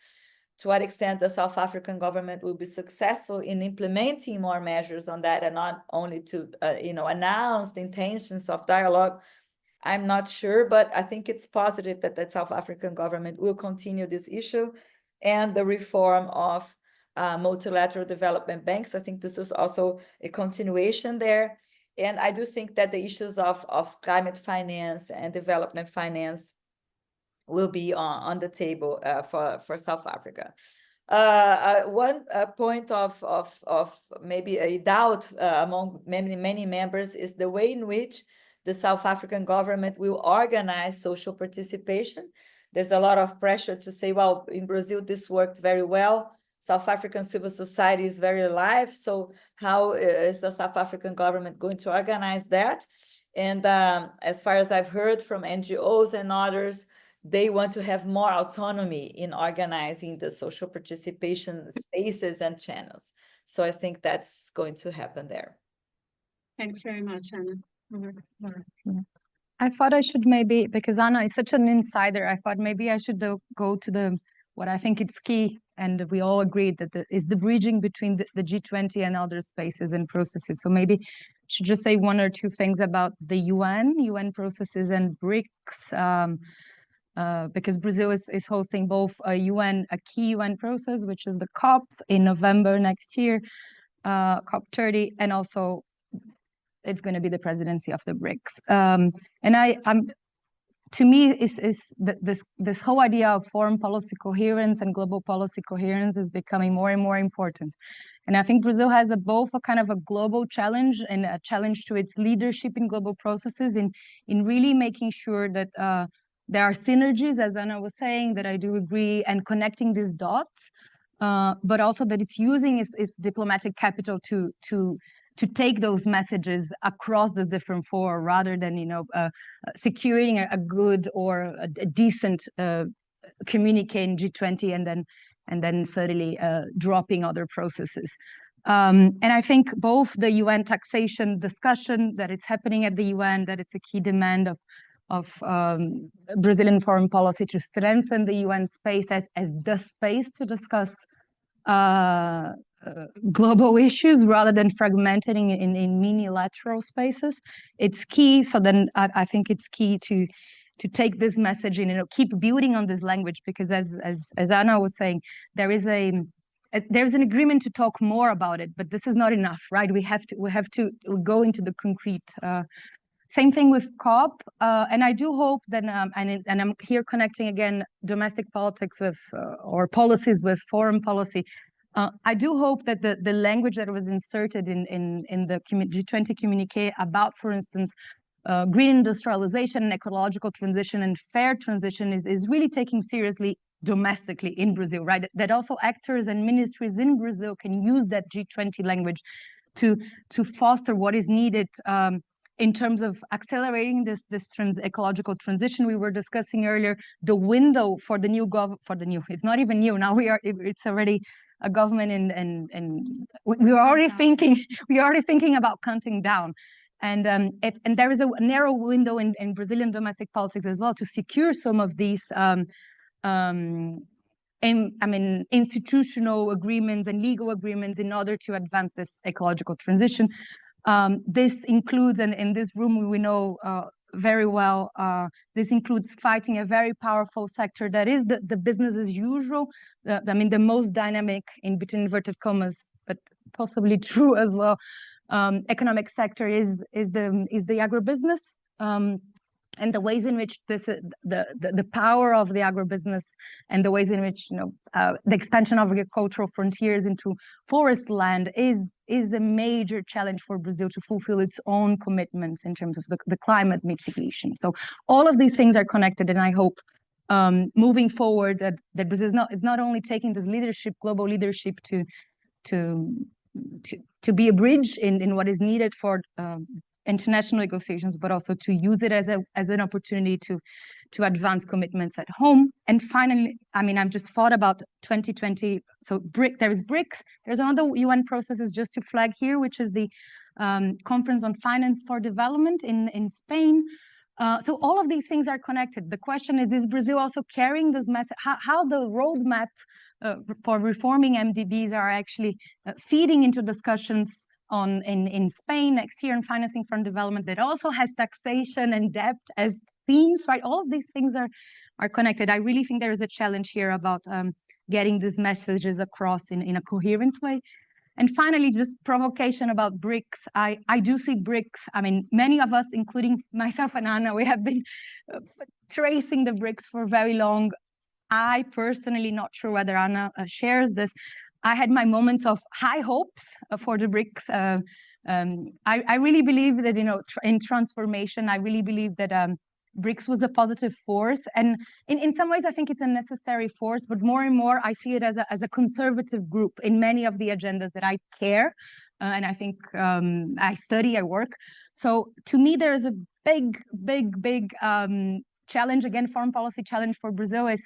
To what extent the South African government will be successful in implementing more measures on that, and not only to announce the intentions of dialogue, I'm not sure, but I think it's positive that the South African government will continue this issue, and the reform of multilateral development banks. I think this is also a continuation there. And I do think that the issues of climate finance and development finance will be on the table for South Africa. One point of maybe a doubt among many members is the way in which the South African government will organize social participation. There's a lot of pressure to say, well, in Brazil, this worked very well. South African civil society is very alive. So how is the South African government going to organize that? And as far as I've heard from NGOs and others, they want to have more autonomy in organizing the social participation spaces and channels. So I think that's going to happen there. Thanks very much, Anna. I thought I should maybe, because Anna is such an insider, I thought maybe I should go to what I think it's key, and we all agreed that is the bridging between the G20 and other spaces and processes. So maybe I should just say one or two things about the UN processes and BRICS, because Brazil is hosting both a key UN process, which is the COP in November next year, COP30, and also it's going to be the presidency of the BRICS. And to me, this whole idea of foreign policy coherence and global policy coherence is becoming more and more important. And I think Brazil has both a kind of a global challenge and a challenge to its leadership in global processes in really making sure that there are synergies, as Anna was saying, that I do agree, and connecting these dots, but also that it's using its diplomatic capital to take those messages across these different fora, rather than securing a good or a decent communique in G20 and then suddenly dropping other processes. And I think both the UN taxation discussion that it's happening at the UN, that it's a key demand of Brazilian foreign policy to strengthen the UN space as the space to discuss global issues rather than fragmenting in unilateral spaces. It's key. So then I think it's key to take this message and keep building on this language, because as Anna was saying, there's an agreement to talk more about it, but this is not enough, right? We have to go into the concrete. Same thing with COP, and I do hope that, and I'm here connecting again domestic politics with or policies with foreign policy. I do hope that the language that was inserted in the G20 communique about, for instance, green industrialization and ecological transition and fair transition is really taken seriously domestically in Brazil, right? That also actors and ministries in Brazil can use that G20 language to foster what is needed in terms of accelerating this ecological transition we were discussing earlier. The window for the new it's not even new now. It's already a government, and we're already thinking about counting down. And there is a narrow window in Brazilian domestic politics as well to secure some of these institutional agreements and legal agreements in order to advance this ecological transition. This includes, and in this room we know very well, this includes fighting a very powerful sector that is the business as usual. The most dynamic, in between inverted commas, but possibly true as well, economic sector is the agribusiness, and the ways in which the power of the agribusiness and the ways in which the expansion of agricultural frontiers into forest land is a major challenge for Brazil to fulfill its own commitments in terms of the climate mitigation. So all of these things are connected, and I hope moving forward that Brazil is not only taking this leadership, global leadership, to be a bridge in what is needed for international negotiations, but also to use it as an opportunity to advance commitments at home. And finally, I've just thought about 2020. So there is BRICS. There's another UN processes just to flag here, which is the Conference on Finance for Development in Spain. So all of these things are connected. The question is Brazil also carrying this message? How the roadmap for reforming MDBs are actually feeding into discussions in Spain next year, and financing from development that also has taxation and debt as themes, right? All of these things are connected. I really think there is a challenge here about getting these messages across in a coherent way. And finally, just provocation about BRICS. I do see BRICS. Many of us, including myself and Anna, we have been tracing the BRICS for very long. I personally not sure whether Anna shares this. I had my moments of high hopes for the BRICS. I really believe that in transformation. I really believe that BRICS was a positive force, and in some ways I think it's a necessary force. But more and more I see it as a conservative group in many of the agendas that I care, and I think I study, I work. So to me there is a big challenge, again, foreign policy challenge for Brazil is,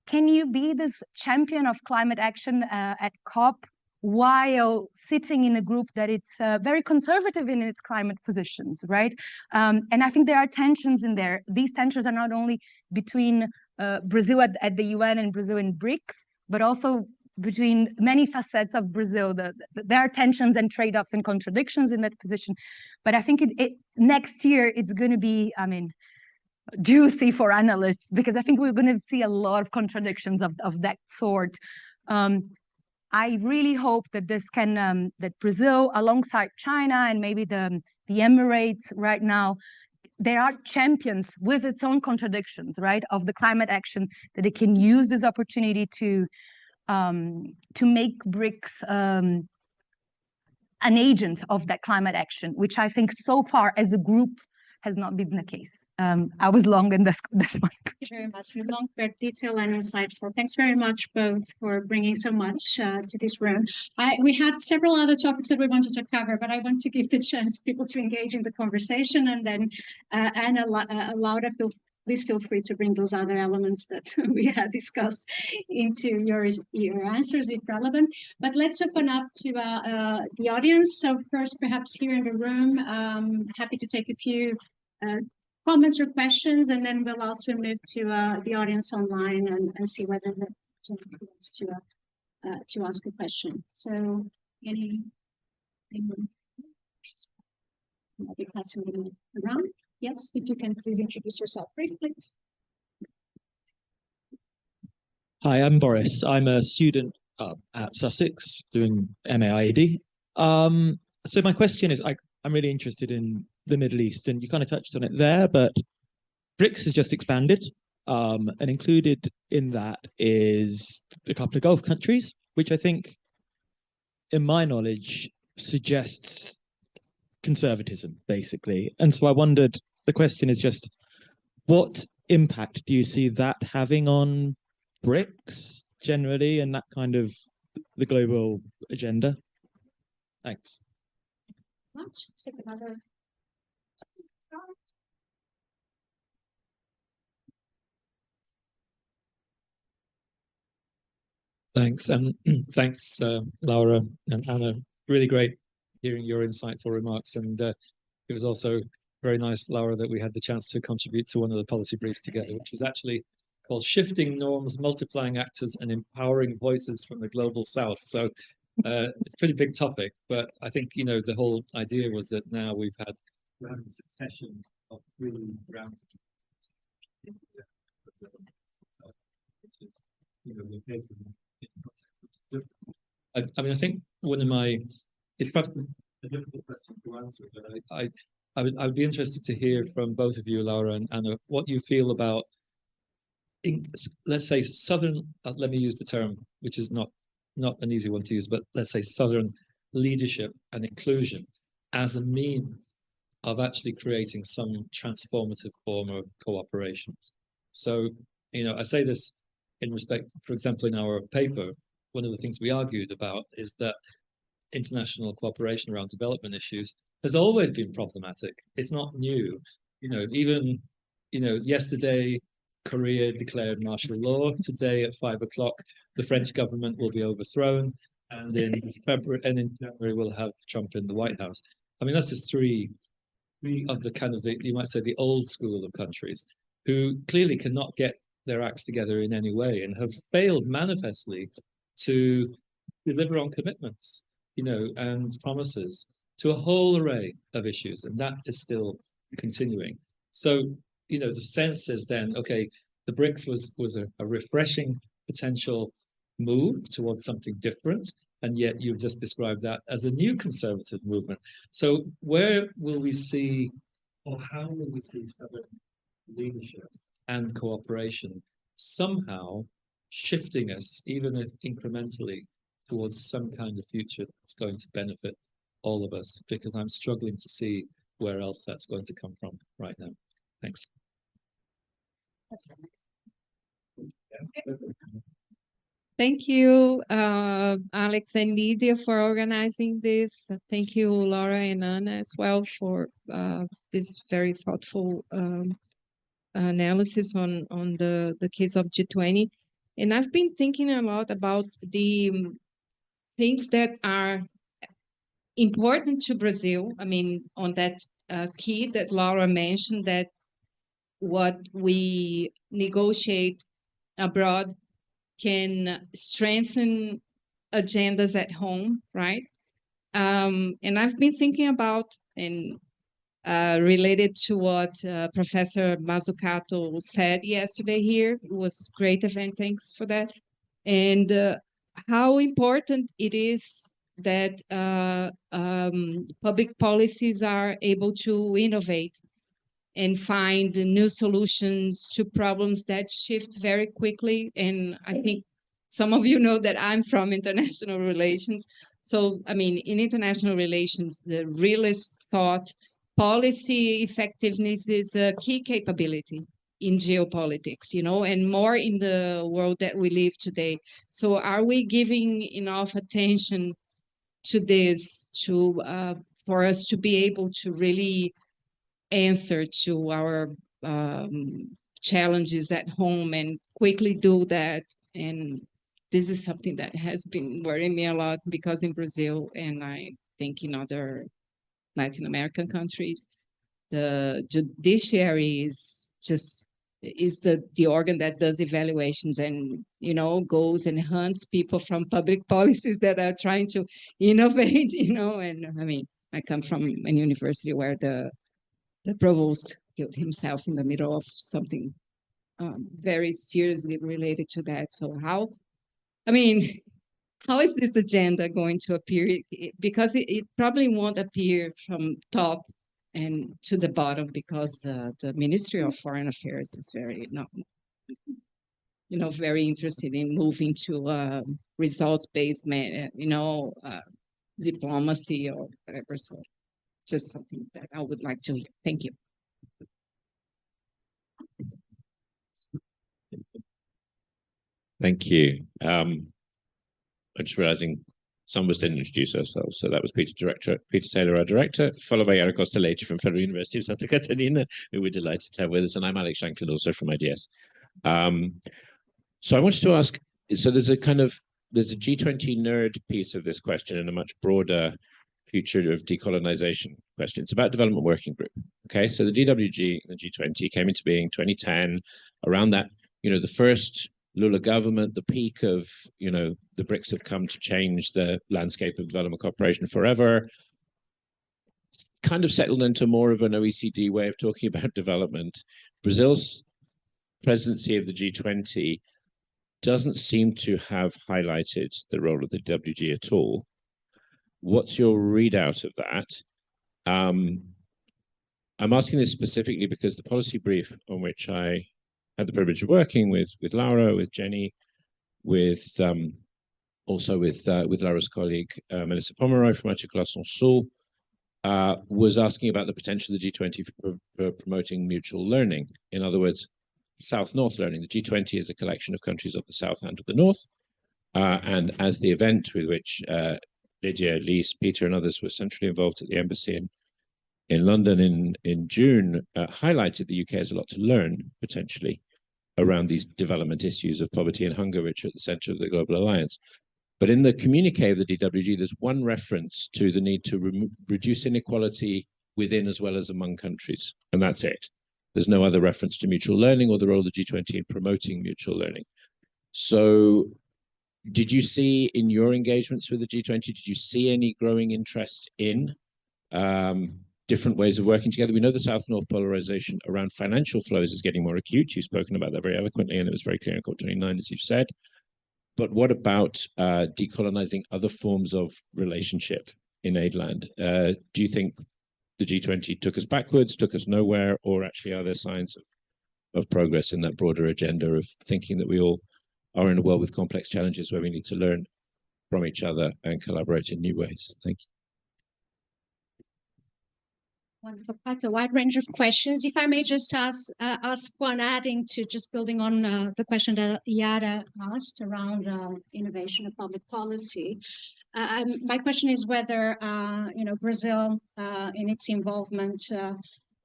can you be this champion of climate action at COP while sitting in a group that it's very conservative in its climate positions, right? And I think there are tensions in there. These tensions are not only between Brazil at the UN and Brazil in BRICS, but also between many facets of Brazil. There are tensions and trade-offs and contradictions in that position. But I think next year it's going to be, juicy for analysts, because I think we're going to see a lot of contradictions of that sort. I really hope that this can, that Brazil, alongside China and maybe the Emirates right now, there are champions with its own contradictions, right, of the climate action, that it can use this opportunity to make BRICS an agent of that climate action, which I think so far as a group has not been the case. I was long in this one. Thank you very much. Long, very detailed and insightful. Thanks very much both for bringing so much to this room. We had several other topics that we wanted to cover, but I want to give the chance people to engage in the conversation, and then Anna, Laura, please feel free to bring those other elements that we had discussed into your answers if relevant. But let's open up to the audience. So first, perhaps here in the room, happy to take a few comments or questions, and then we'll also move to the audience online and see whether the person wants to ask a question. So anyone? I'll be passing them around. Yes, if you can please introduce yourself briefly. Hi, I'm Boris. I'm a student at Sussex doing MA-IED. So my question is, I'm really interested in the Middle East, and you kind of touched on it there, but BRICS has just expanded, and included in that is a couple of Gulf countries, which I think, in my knowledge, suggests conservatism, basically. And so I wondered, the question is just, what impact do you see that having on BRICS generally and that kind of the global agenda? Thanks. Let's take another. Thanks, and thanks, Laura and Anna. Really great hearing your insightful remarks, and it was also very nice, Laura, that we had the chance to contribute to one of the policy briefs together, which was actually called Shifting Norms, Multiplying Actors and Empowering Voices from the Global South. So it's a pretty big topic, but I think, you know, the whole idea was that now we're having a succession of really rounds, which is, you know, located in context. I mean, I think one of my, it's perhaps a difficult question to answer, but I would be interested to hear from both of you, Laura and Anna, what you feel about, let's say, Southern, let me use the term, which is not an easy one to use, but let's say Southern leadership and inclusion as a means of actually creating some transformative form of cooperation. So, you know, I say this in respect, for example, in our paper, one of the things we argued about is that international cooperation around development issues has always been problematic. It's not new. You know, even, you know, yesterday, Korea declared martial law. Today at 5 o'clock, the French government will be overthrown. And in February and in January, we'll have Trump in the White House. I mean, that's just three of the kind of, you might say, the old school of countries who clearly cannot get their acts together in any way and have failed manifestly to deliver on commitments, you know, and promises to a whole array of issues. And that is still continuing. So, you know, the sense is then, okay, the BRICS was a refreshing potential move towards something different. And yet you've just described that as a new conservative movement. So where will we see, or how will we see Southern leadership and cooperation somehow shifting us, even if incrementally, towards some kind of future that's going to benefit all of us? Because I'm struggling to see where else that's going to come from right now. Thanks. Thank you, Alex and Lydia, for organizing this. Thank you, Laura and Anna, as well, for this very thoughtful analysis on the case of G20. And I've been thinking a lot about the things that are important to Brazil. I mean, on that key that Laura mentioned, that what we negotiate abroad can strengthen agendas at home, right? And I've been thinking about, and related to what Professor Mazzucato said yesterday here, it was a great event, thanks for that, and how important it is that public policies are able to innovate and find new solutions to problems that shift very quickly. And I think some of you know that I'm from international relations. So, I mean, in international relations, the realist thought policy effectiveness is a key capability in geopolitics, you know, and more in the world that we live today. So are we giving enough attention to this for us to be able to really answer to our challenges at home and quickly do that? And this is something that has been worrying me a lot, because in Brazil, and I think in other Latin American countries, the judiciary is the organ that does evaluations and, you know, goes and hunts people from public policies that are trying to innovate, you know. And I mean, I come from a university where the provost killed himself in the middle of something very seriously related to that. So how is this agenda going to appear? Because it probably won't appear from top and to the bottom, because the Ministry of Foreign Affairs is very, very interested in moving to results-based, diplomacy or whatever. So just something that I would like to hear. Thank you. Thank you. I'm just realizing some of us didn't introduce ourselves. So that was Peter Taylor, our director, followed by Yara Costa-Leite from Federal University of Santa Catarina, who we're delighted to have with us. And I'm Alex Shanklin, also from IDS. So I wanted to ask, so there's a G20 nerd piece of this question and a much broader future of decolonization question. It's about development working group. Okay, so the DWG and the G20 came into being 2010. Around that, the first Lula government, the peak of, the BRICS have come to change the landscape of development cooperation forever, kind of settled into more of an OECD way of talking about development. Brazil's presidency of the G20 doesn't seem to have highlighted the role of the WG at all. What's your readout of that? I'm asking this specifically because the policy brief on which I had the privilege of working with Laura, with Jenny, also with Laura's colleague, Melissa Pomeroy from Articulação Sul, was asking about the potential of the G20 for promoting mutual learning. In other words, South-North learning. The G20 is a collection of countries of the South and of the North. And as the event with which Lydia, Lise, Peter, and others were centrally involved at the embassy in London in June, highlighted the UK has a lot to learn, potentially, around these development issues of poverty and hunger, which are at the center of the Global Alliance. But in the communique of the DWG, there's one reference to the need to reduce inequality within as well as among countries, and that's it. There's no other reference to mutual learning or the role of the G20 in promoting mutual learning. So did you see in your engagements with the G20, did you see any growing interest in different ways of working together? We know the South-North polarization around financial flows is getting more acute. You've spoken about that very eloquently, and it was very clear in COP29, as you've said. But what about decolonizing other forms of relationship in aid land? Do you think the G20 took us backwards, took us nowhere, or actually are there signs of progress in that broader agenda of thinking that we all are in a world with complex challenges where we need to learn from each other and collaborate in new ways? Thank you. Wonderful, quite a wide range of questions. If I may just ask one, adding to just building on the question that Yara asked around innovation and public policy. My question is whether Brazil, in its involvement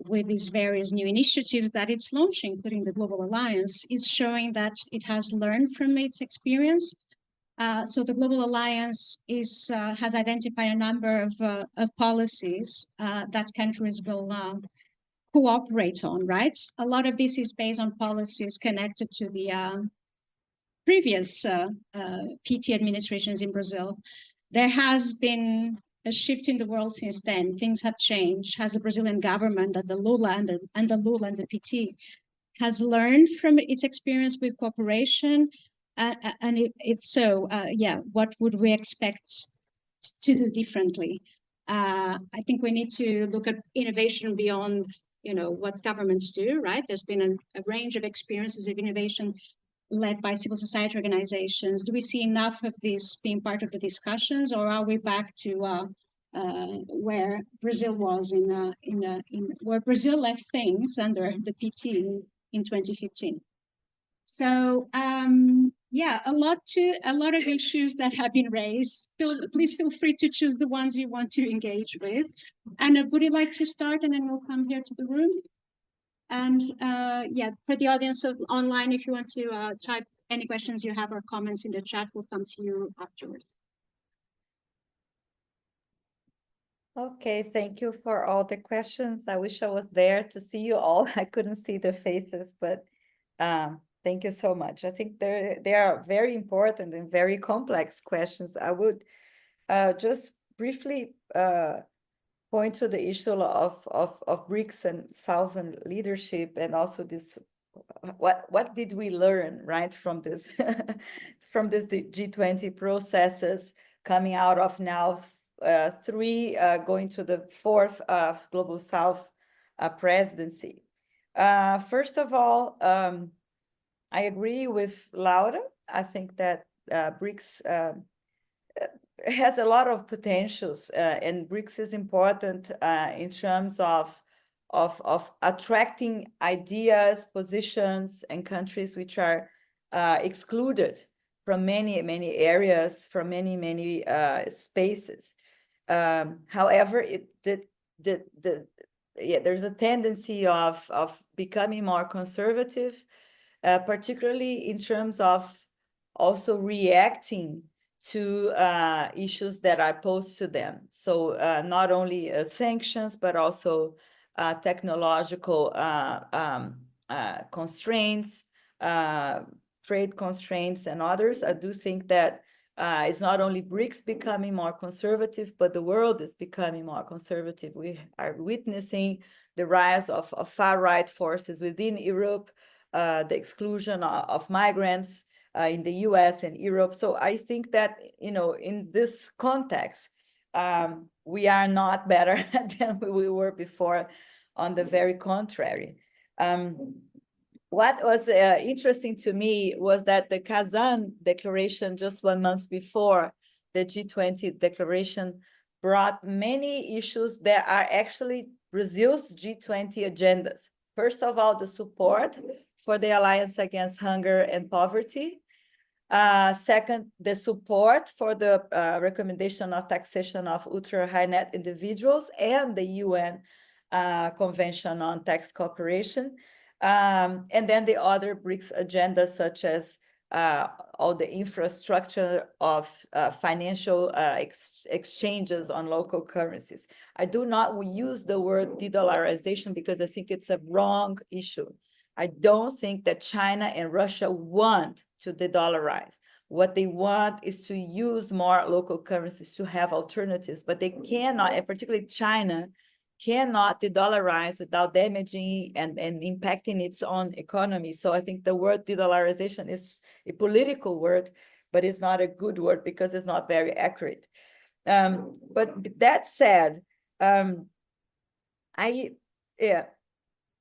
with these various new initiatives that it's launching, including the Global Alliance, is showing that it has learned from its experience. So the Global Alliance has identified a number of policies that countries will cooperate on, right? A lot of this is based on policies connected to the previous PT administrations in Brazil. There has been a shift in the world since then. Things have changed. Has the Brazilian government, the Lula and the PT, has learned from its experience with cooperation? And if so, what would we expect to do differently? I think we need to look at innovation beyond, what governments do, right? There's been a range of experiences of innovation led by civil society organizations. Do we see enough of this being part of the discussions, or are we back to where Brazil was where Brazil left things under the PT in 2015. So yeah, a lot of issues that have been raised. Please feel free to choose the ones you want to engage with. And would you like to start, and then we'll come here to the room? And yeah, for the audience online, if you want to type any questions you have or comments in the chat, we'll come to you afterwards. Okay, thank you for all the questions. I wish I was there to see you all. I couldn't see the faces, but thank you so much. I think they are very important and very complex questions. I would just briefly point to the issue of BRICS and Southern leadership, and also this what did we learn, right, from this from this G20 processes coming out of now 3 going to the 4th Global South presidency. First of all, I agree with Laura. I think that BRICS has a lot of potentials, and BRICS is important in terms of attracting ideas, positions, and countries which are excluded from many areas, from many spaces. However, there's a tendency of becoming more conservative, particularly in terms of also reacting to issues that are posed to them. So not only sanctions, but also technological constraints, trade constraints, and others. I do think that it's not only BRICS becoming more conservative, but the world is becoming more conservative. We are witnessing the rise of far-right forces within Europe, the exclusion of migrants in the US and Europe. So I think that, you know, in this context, we are not better than we were before. On the very contrary. What was interesting to me was that the Kazan declaration just 1 month before the G20 declaration brought many issues that are actually Brazil's G20 agendas. First of all, the support for the Alliance Against Hunger and Poverty. Second, the support for the recommendation of taxation of ultra-high net individuals and the UN Convention on Tax Cooperation. And then the other BRICS agendas, such as all the infrastructure of financial exchanges on local currencies. I do not use the word de-dollarization because I think it's a wrong issue. I don't think that China and Russia want to de-dollarize. What they want is to use more local currencies to have alternatives, but they cannot, and particularly China, cannot de-dollarize without damaging and impacting its own economy. So I think the word de-dollarization is a political word, but it's not a good word because it's not very accurate. But that said,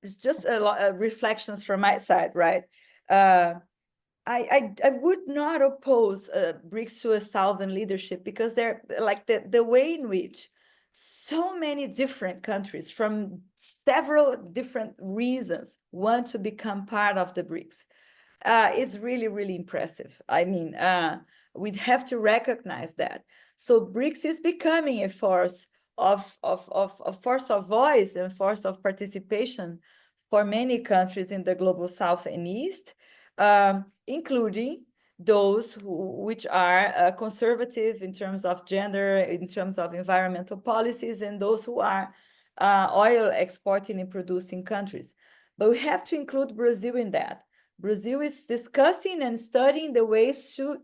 it's just a lot of reflections from my side, right? I would not oppose BRICS to a Southern leadership because they're like the way in which so many different countries from several different reasons want to become part of the BRICS is really, really impressive. I mean, we'd have to recognize that. So BRICS is becoming a force of voice and force of participation for many countries in the global South and East, including those which are conservative in terms of gender, in terms of environmental policies, and those who are oil exporting and producing countries. But we have to include Brazil in that. Brazil is discussing and studying the ways to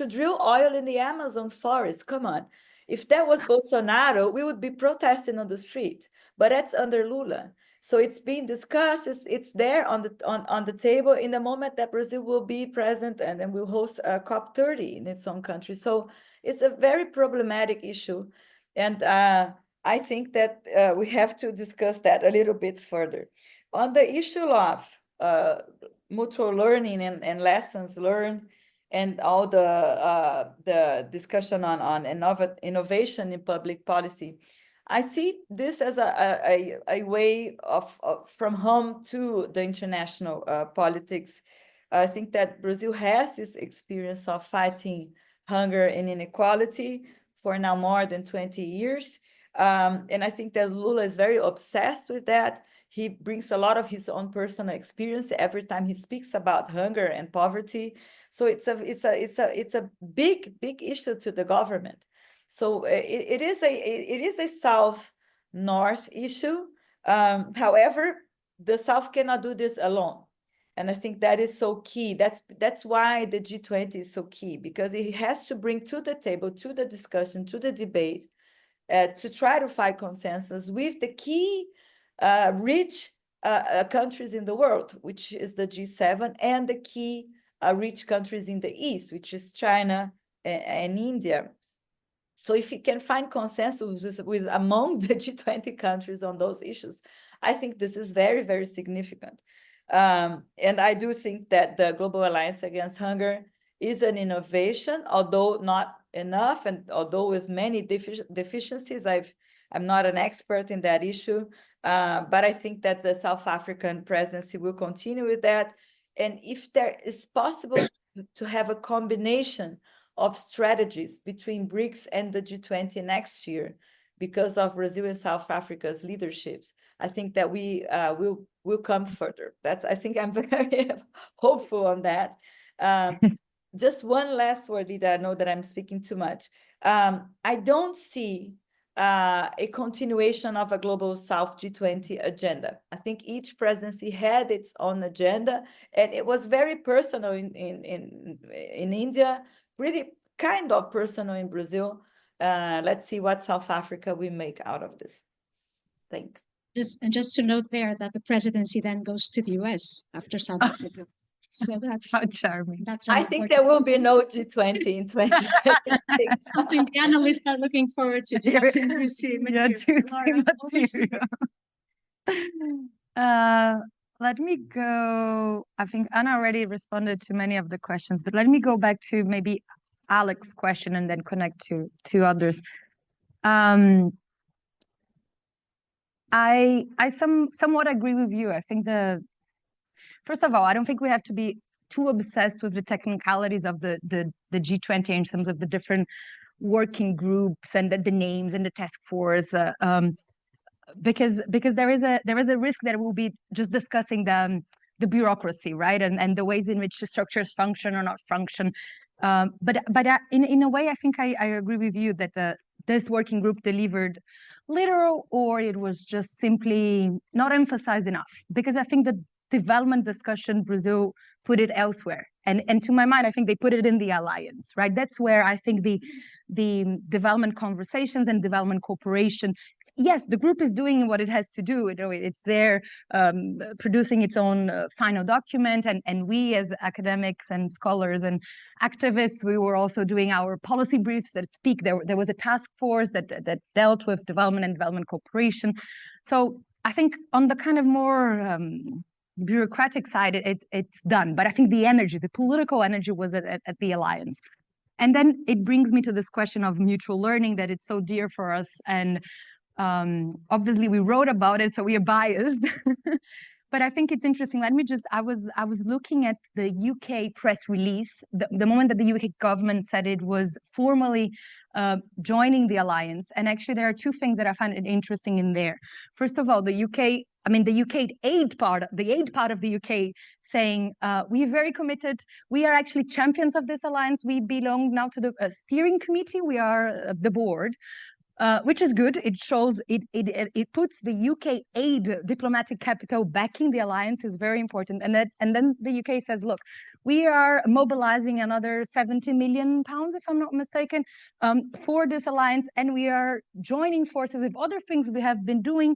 drill oil in the Amazon forest. Come on. If that was Bolsonaro, we would be protesting on the street, but that's under Lula. So it's being discussed, it's there on the table in the moment that Brazil will be present and then will host a COP30 in its own country. So it's a very problematic issue. And I think that we have to discuss that a little bit further. On the issue of mutual learning and lessons learned, and all the discussion on innovation in public policy, I see this as a way of from home to the international politics. I think that Brazil has this experience of fighting hunger and inequality for now more than 20 years. And I think that Lula is very obsessed with that. He brings a lot of his own personal experience every time he speaks about hunger and poverty. So it's a big issue to the government. So it is a South-North issue. However, the South cannot do this alone. And I think that is so key. That's why the G20 is so key, because it has to bring to the table, to the discussion, to the debate, to try to find consensus with the key rich countries in the world, which is the G7, and the key rich countries in the East, which is China and India. So if you can find consensus with among the G20 countries on those issues, I think this is very, very significant. And I do think that the Global Alliance Against Hunger is an innovation, although not enough, and although with many deficiencies. I'm not an expert in that issue, but I think that the South African presidency will continue with that. And if there is possible to have a combination of strategies between BRICS and the G20 next year, because of Brazil and South Africa's leaderships, I think that we will come further. I think I'm very hopeful on that. Just one last word, Lídia. I know that I'm speaking too much. I don't see a continuation of a Global South G20 agenda. I think each presidency had its own agenda, and it was very personal in India, really kind of personal in Brazil. Let's see what South Africa will make out of this. Thanks. Just to note there that the presidency then goes to the US after South Africa. So that's how charming. I think there will be no G20 in 2026. Something the analysts are looking forward to. Let me go. I think Anna already responded to many of the questions, but let me go back to maybe Alex's question and then connect to others. I somewhat agree with you. I think first of all, I don't think we have to be too obsessed with the technicalities of the G20 in terms of the different working groups and the names and the task force, because there is a risk that we'll be just discussing the bureaucracy, right, and the ways in which the structures function or not function. But in a way, I think I agree with you that this working group delivered little, or it was just simply not emphasized enough, because I think the development discussion, Brazil put it elsewhere. And to my mind, I think they put it in the alliance, right? That's where I think the development conversations and development cooperation, yes, the group is doing what it has to do. It's there producing its own final document. And we as academics and scholars and activists, we were also doing our policy briefs that speak. There was a task force that dealt with development and development cooperation. So I think on the kind of more bureaucratic side, it's done. But I think the political energy was at the alliance. And then it brings me to this question of mutual learning that it's so dear for us. And obviously we wrote about it, so we are biased. But I think it's interesting. I was looking at the UK press release, the moment that the UK government said it was formally joining the alliance. And actually there are two things that I find it interesting in there. First of all, the aid part of the UK saying, we are very committed. We are actually champions of this alliance. We belong now to the steering committee. We are the board. Which is good. It shows it puts the UK aid diplomatic capital backing the alliance is very important. And then the UK says, look, we are mobilizing another 70 million pounds, if I'm not mistaken, for this alliance, and we are joining forces with other things we have been doing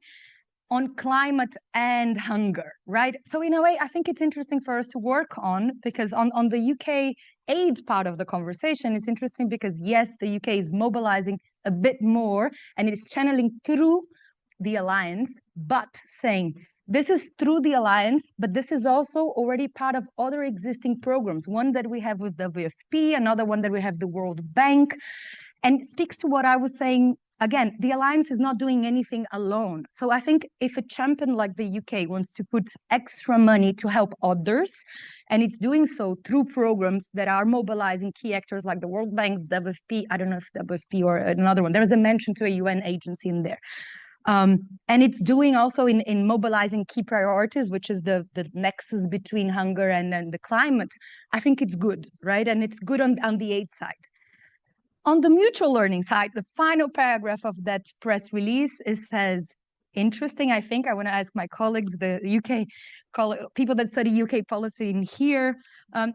on climate and hunger, right? So in a way, I think it's interesting for us to work on, because on the UK aid part of the conversation, it's interesting because yes, the UK is mobilizing a bit more and it's channeling through the alliance, but saying This is through the alliance, but this is also already part of other existing programs, one that we have with WFP, another one that we have the World Bank, and it speaks to what I was saying. Again, the alliance is not doing anything alone. So I think if a champion like the UK wants to put extra money to help others, and it's doing so through programs that are mobilizing key actors like the World Bank, WFP, I don't know if WFP or another one, there is a mention to a UN agency in there. And it's doing also in mobilizing key priorities, which is the nexus between hunger and the climate. I think it's good, right? And it's good on the aid side. On the mutual learning side, the final paragraph of that press release, it says, interesting, I think, I want to ask my colleagues, the UK, people that study UK policy in here,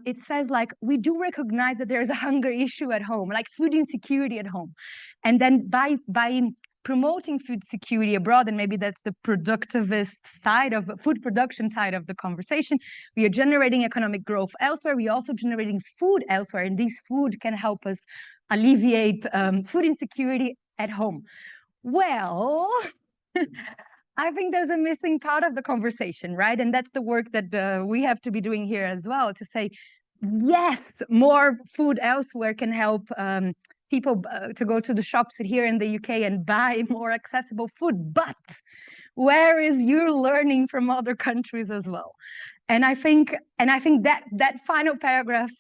it says, like, we do recognize that there is a hunger issue at home, like food insecurity at home. And then by promoting food security abroad, and maybe that's the productivist side of food production side of the conversation, we are generating economic growth elsewhere. We are also generating food elsewhere, and this food can help us alleviate food insecurity at home. Well, I think there's a missing part of the conversation, right? And that's the work that we have to be doing here as well, to say, yes, more food elsewhere can help people to go to the shops here in the UK and buy more accessible food. But where is your learning from other countries as well? And I think that final paragraph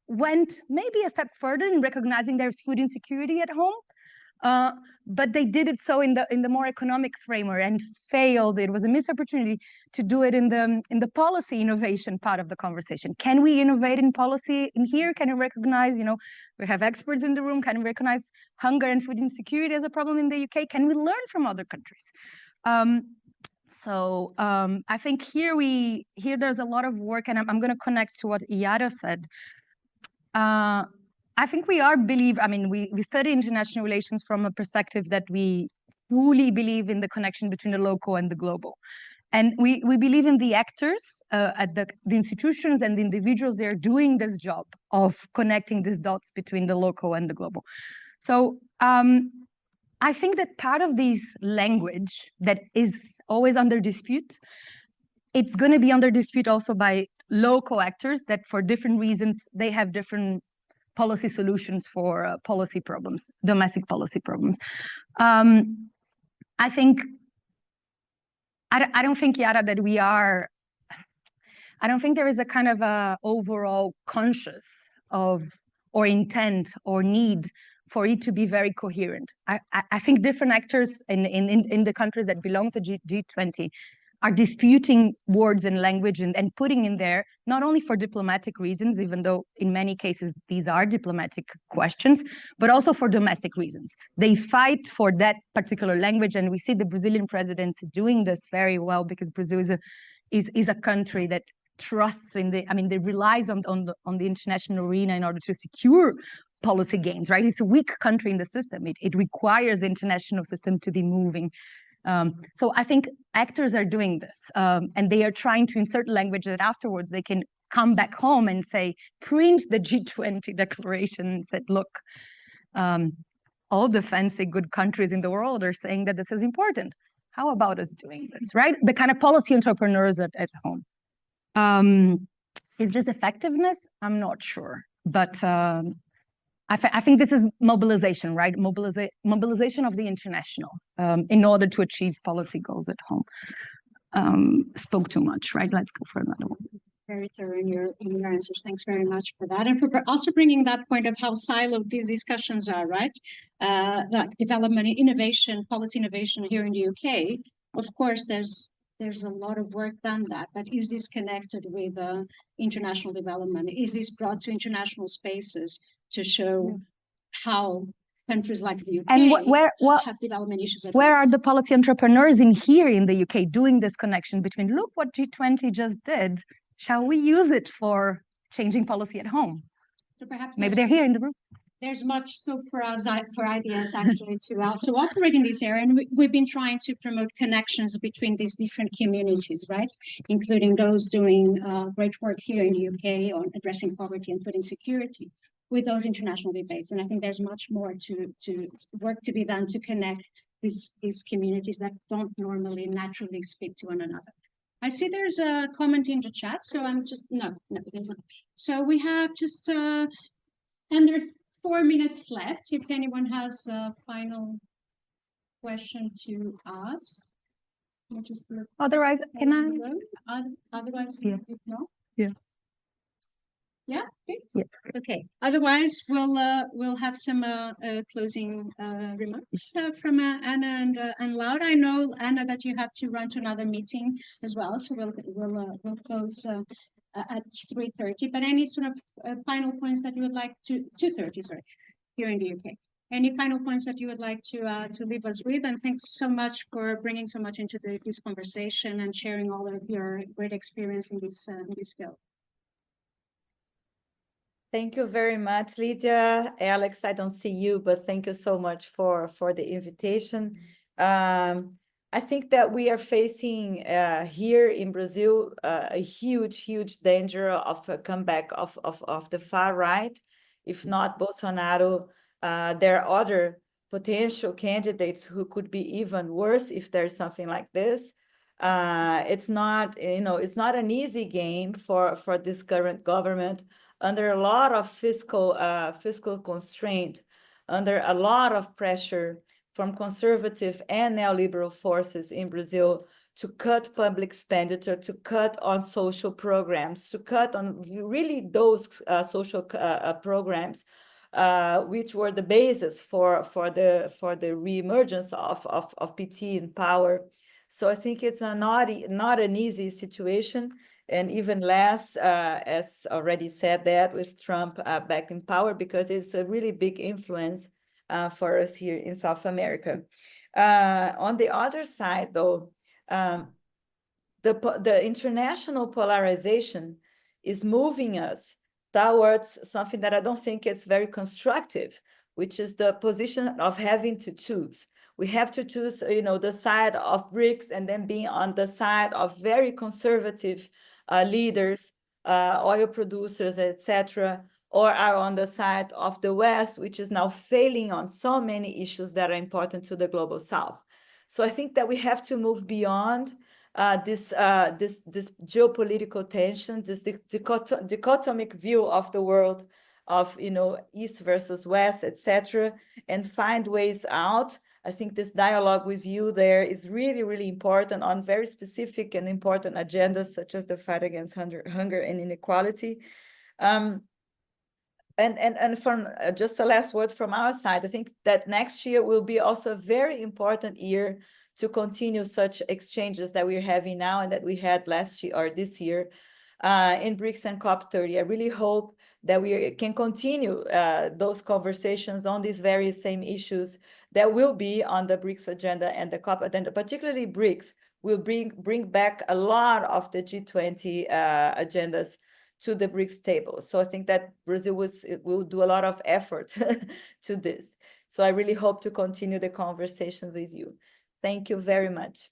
went maybe a step further in recognizing there's food insecurity at home, but they did it so in the more economic framework and failed. It was a missed opportunity to do it in the policy innovation part of the conversation. Can we innovate in policy in here? Can we recognize, we have experts in the room, can we recognize hunger and food insecurity as a problem in the UK? Can we learn from other countries? So I think here there's a lot of work, and I'm going to connect to what Yara said. I think we we study international relations from a perspective that we fully believe in the connection between the local and the global. And we believe in the actors, at the institutions and the individuals. They're doing this job of connecting these dots between the local and the global. So I think that part of this language that is always under dispute, it's going to be under dispute also by local actors that for different reasons, they have different policy solutions for policy problems, domestic policy problems. I don't think, Yara, that I don't think there is a kind of a overall conscious of or intent or need for it to be very coherent. I think different actors in the countries that belong to G20 are disputing words and language and putting in there, not only for diplomatic reasons, even though in many cases these are diplomatic questions, but also for domestic reasons. They fight for that particular language, and we see the Brazilian presidency doing this very well, because Brazil is a country that trusts in they relies on the international arena in order to secure policy gains, right? It's a weak country in the system. It requires the international system to be moving. So I think actors are doing this, and they are trying to insert language that afterwards they can come back home and say, print the G20 declaration and said, look, all the fancy good countries in the world are saying that this is important. How about us doing this, right? The kind of policy entrepreneurs at home. Is this effectiveness? I'm not sure, but I think this is mobilization, right? Mobilization of the international in order to achieve policy goals at home. Spoke too much, right? Let's go for another one. Very thorough in your answers. Thanks very much for that. And for also bringing that point of how siloed these discussions are, right? Like development, innovation, policy innovation here in the UK. Of course, there's a lot of work done that, but is this connected with international development? Is this brought to international spaces to show how countries like the UK and have development issues? Where are the policy entrepreneurs in the UK doing this connection between, look what G20 just did, shall we use it for changing policy at home? So perhaps maybe they're here in the room. There's much scope for us, for IDS actually to also operate in this area. And we've been trying to promote connections between these different communities, right? Including those doing great work here in the UK on addressing poverty and food insecurity with those international debates. And I think there's much more to work to be done to connect these communities that don't normally naturally speak to one another. I see there's a comment in the chat, so I'm just no, there's not. So we have just under 4 minutes left. If anyone has a final question to ask, I'll just look. Otherwise, can I? Otherwise, Yeah. no. Yeah. Yeah. Yeah. Okay. Otherwise, we'll have some closing remarks from Anna and Laura. I know, Anna, that you have to run to another meeting as well, so we'll close at 3:30. But any sort of final points that you would like to 2:30, sorry, here in the UK. Any final points that you would like to leave us with? And thanks so much for bringing so much into this conversation and sharing all of your great experience in this field. Thank you very much, Lydia. Alex, I don't see you, but thank you so much for the invitation. I think that we are facing here in Brazil a huge danger of a comeback of the far right. If not Bolsonaro, there are other potential candidates who could be even worse if there's something like this. It's not, it's not an easy game for this current government, under a lot of fiscal constraint, under a lot of pressure from conservative and neoliberal forces in Brazil to cut public expenditure, to cut on social programs, to cut on really those social programs which were the basis for the reemergence of PT in power. So I think it's not an easy situation, and even less, as already said, that with Trump back in power, because it's a really big influence for us here in South America. On the other side, though, the international polarization is moving us towards something that I don't think is very constructive, which is the position of having to choose. We have to choose, the side of BRICS and then being on the side of very conservative leaders, oil producers, etc., or are on the side of the West, which is now failing on so many issues that are important to the global South. So I think that we have to move beyond this geopolitical tension, this dichotomic view of the world of, East versus West, etc., and find ways out. I think this dialogue with you there is really, really important on very specific and important agendas, such as the fight against hunger and inequality. And from just a last word from our side, I think that next year will be also a very important year to continue such exchanges that we're having now and that we had last year or this year in BRICS and COP30. I really hope that we can continue those conversations on these very same issues that will be on the BRICS agenda and the COP agenda. Particularly BRICS will bring back a lot of the G20 agendas to the BRICS table. So I think that Brazil will do a lot of effort to this. So I really hope to continue the conversation with you. Thank you very much.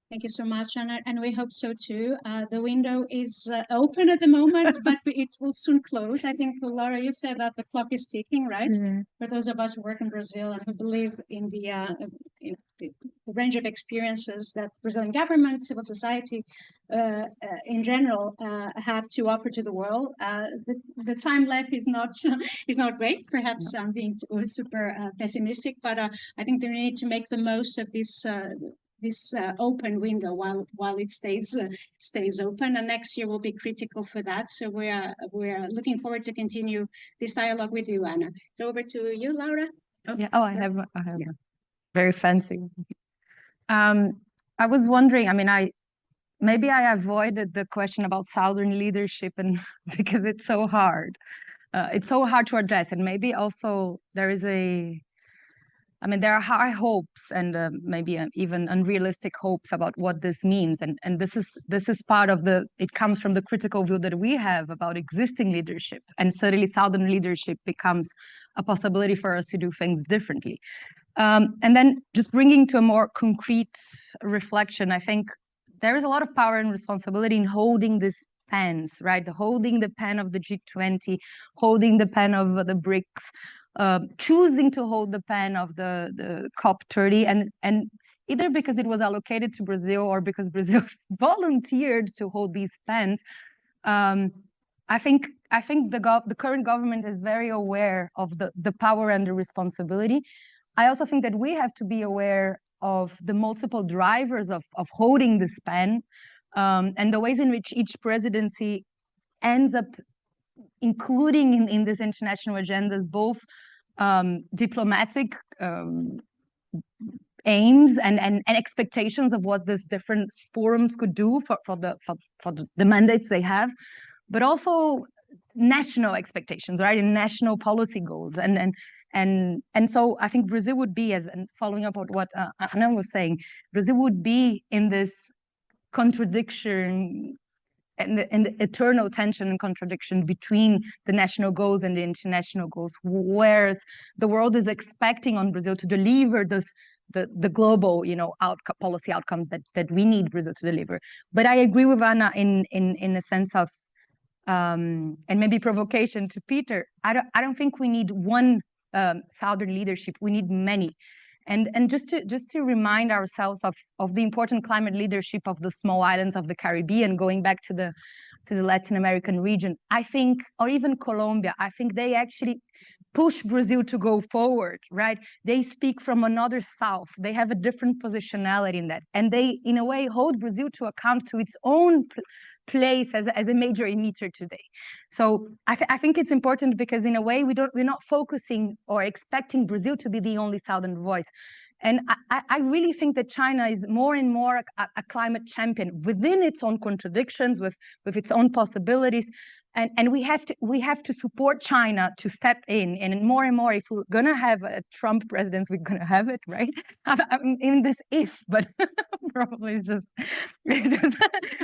Thank you so much, Anna, and we hope so too. The window is open at the moment, but it will soon close. I think, Laura, you said that the clock is ticking, right? Mm-hmm. For those of us who work in Brazil and who believe in the range of experiences that Brazilian government, civil society in general have to offer to the world, the time left is not great. Perhaps I'm being super pessimistic, but I think they need to make the most of this open window while it stays open, and next year will be critical for that. So we are looking forward to continue this dialogue with you, Anna. So over to you, Laura. Oh, yeah. I have very fancy. I was wondering. I mean, maybe I avoided the question about Southern leadership, and because it's so hard. It's so hard to address, and maybe also there is there are high hopes and maybe even unrealistic hopes about what this means, and this is part of it comes from the critical view that we have about existing leadership, and certainly Southern leadership becomes a possibility for us to do things differently. And then just bringing to a more concrete reflection, I think there is a lot of power and responsibility in holding these pens, right? Holding the pen of the G20, holding the pen of the BRICS, choosing to hold the pen of the COP30, and either because it was allocated to Brazil or because Brazil volunteered to hold these pens. I think the current government is very aware of the power and the responsibility. I also think that we have to be aware of the multiple drivers of holding this pen, and the ways in which each presidency ends up including in these international agendas both diplomatic aims and expectations of what these different forums could do for the mandates they have, but also national expectations, right, and national policy goals. And so I think Brazil would be, and following up on what Ana was saying, Brazil would be in this contradiction and the eternal tension and contradiction between the national goals and the international goals, whereas the world is expecting on Brazil to deliver the global, policy outcomes that we need Brazil to deliver. But I agree with Ana in a sense of, and maybe provocation to Peter. I don't think we need one Southern leadership. We need many. And just to remind ourselves of the important climate leadership of the small islands of the Caribbean, going back to the Latin American region, I think, or even Colombia, I think they actually push Brazil to go forward, right? They speak from another South. They have a different positionality in that. And they, in a way, hold Brazil to account to its own place as a major emitter today. So I think it's important because in a way we're not focusing or expecting Brazil to be the only Southern voice. And I really think that China is more and more a climate champion within its own contradictions, with its own possibilities. And we have to support China to step in. And more, if we're gonna have a Trump presidency, we're gonna have it, right? I'm in this if, but probably it's just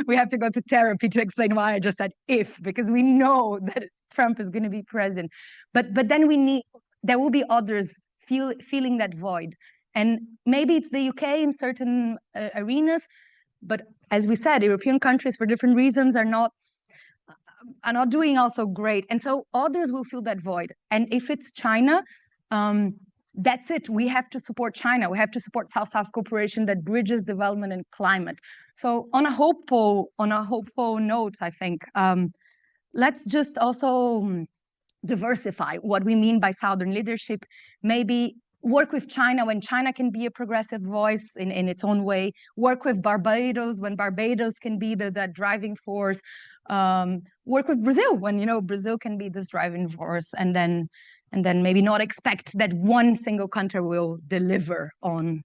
we have to go to therapy to explain why I just said if, because we know that Trump is gonna be president. But then there will be others feeling that void. And maybe it's the UK in certain arenas, but as we said, European countries for different reasons are not doing also great. And so others will fill that void. And if it's China, that's it. We have to support China. We have to support South-South cooperation that bridges development and climate. So on a hopeful note, I think, let's just also diversify what we mean by Southern leadership. Maybe work with China when China can be a progressive voice in its own way. Work with Barbados when Barbados can be the driving force. Work with Brazil when Brazil can be this driving force, and then maybe not expect that one single country will deliver on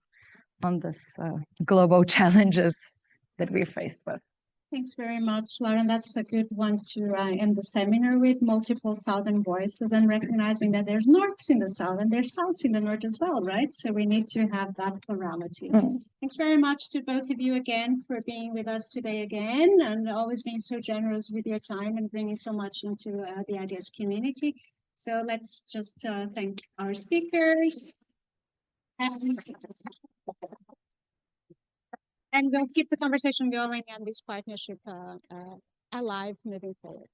this global challenges that we're faced with. Thanks very much, Lauren. That's a good one to end the seminar with, multiple Southern voices, and recognizing that there's Norths in the South and there's Souths in the North as well, right? So we need to have that plurality. Thanks very much to both of you again for being with us today again, and always being so generous with your time and bringing so much into the IDS community. So let's just thank our speakers. And we'll keep the conversation going and this partnership alive moving forward.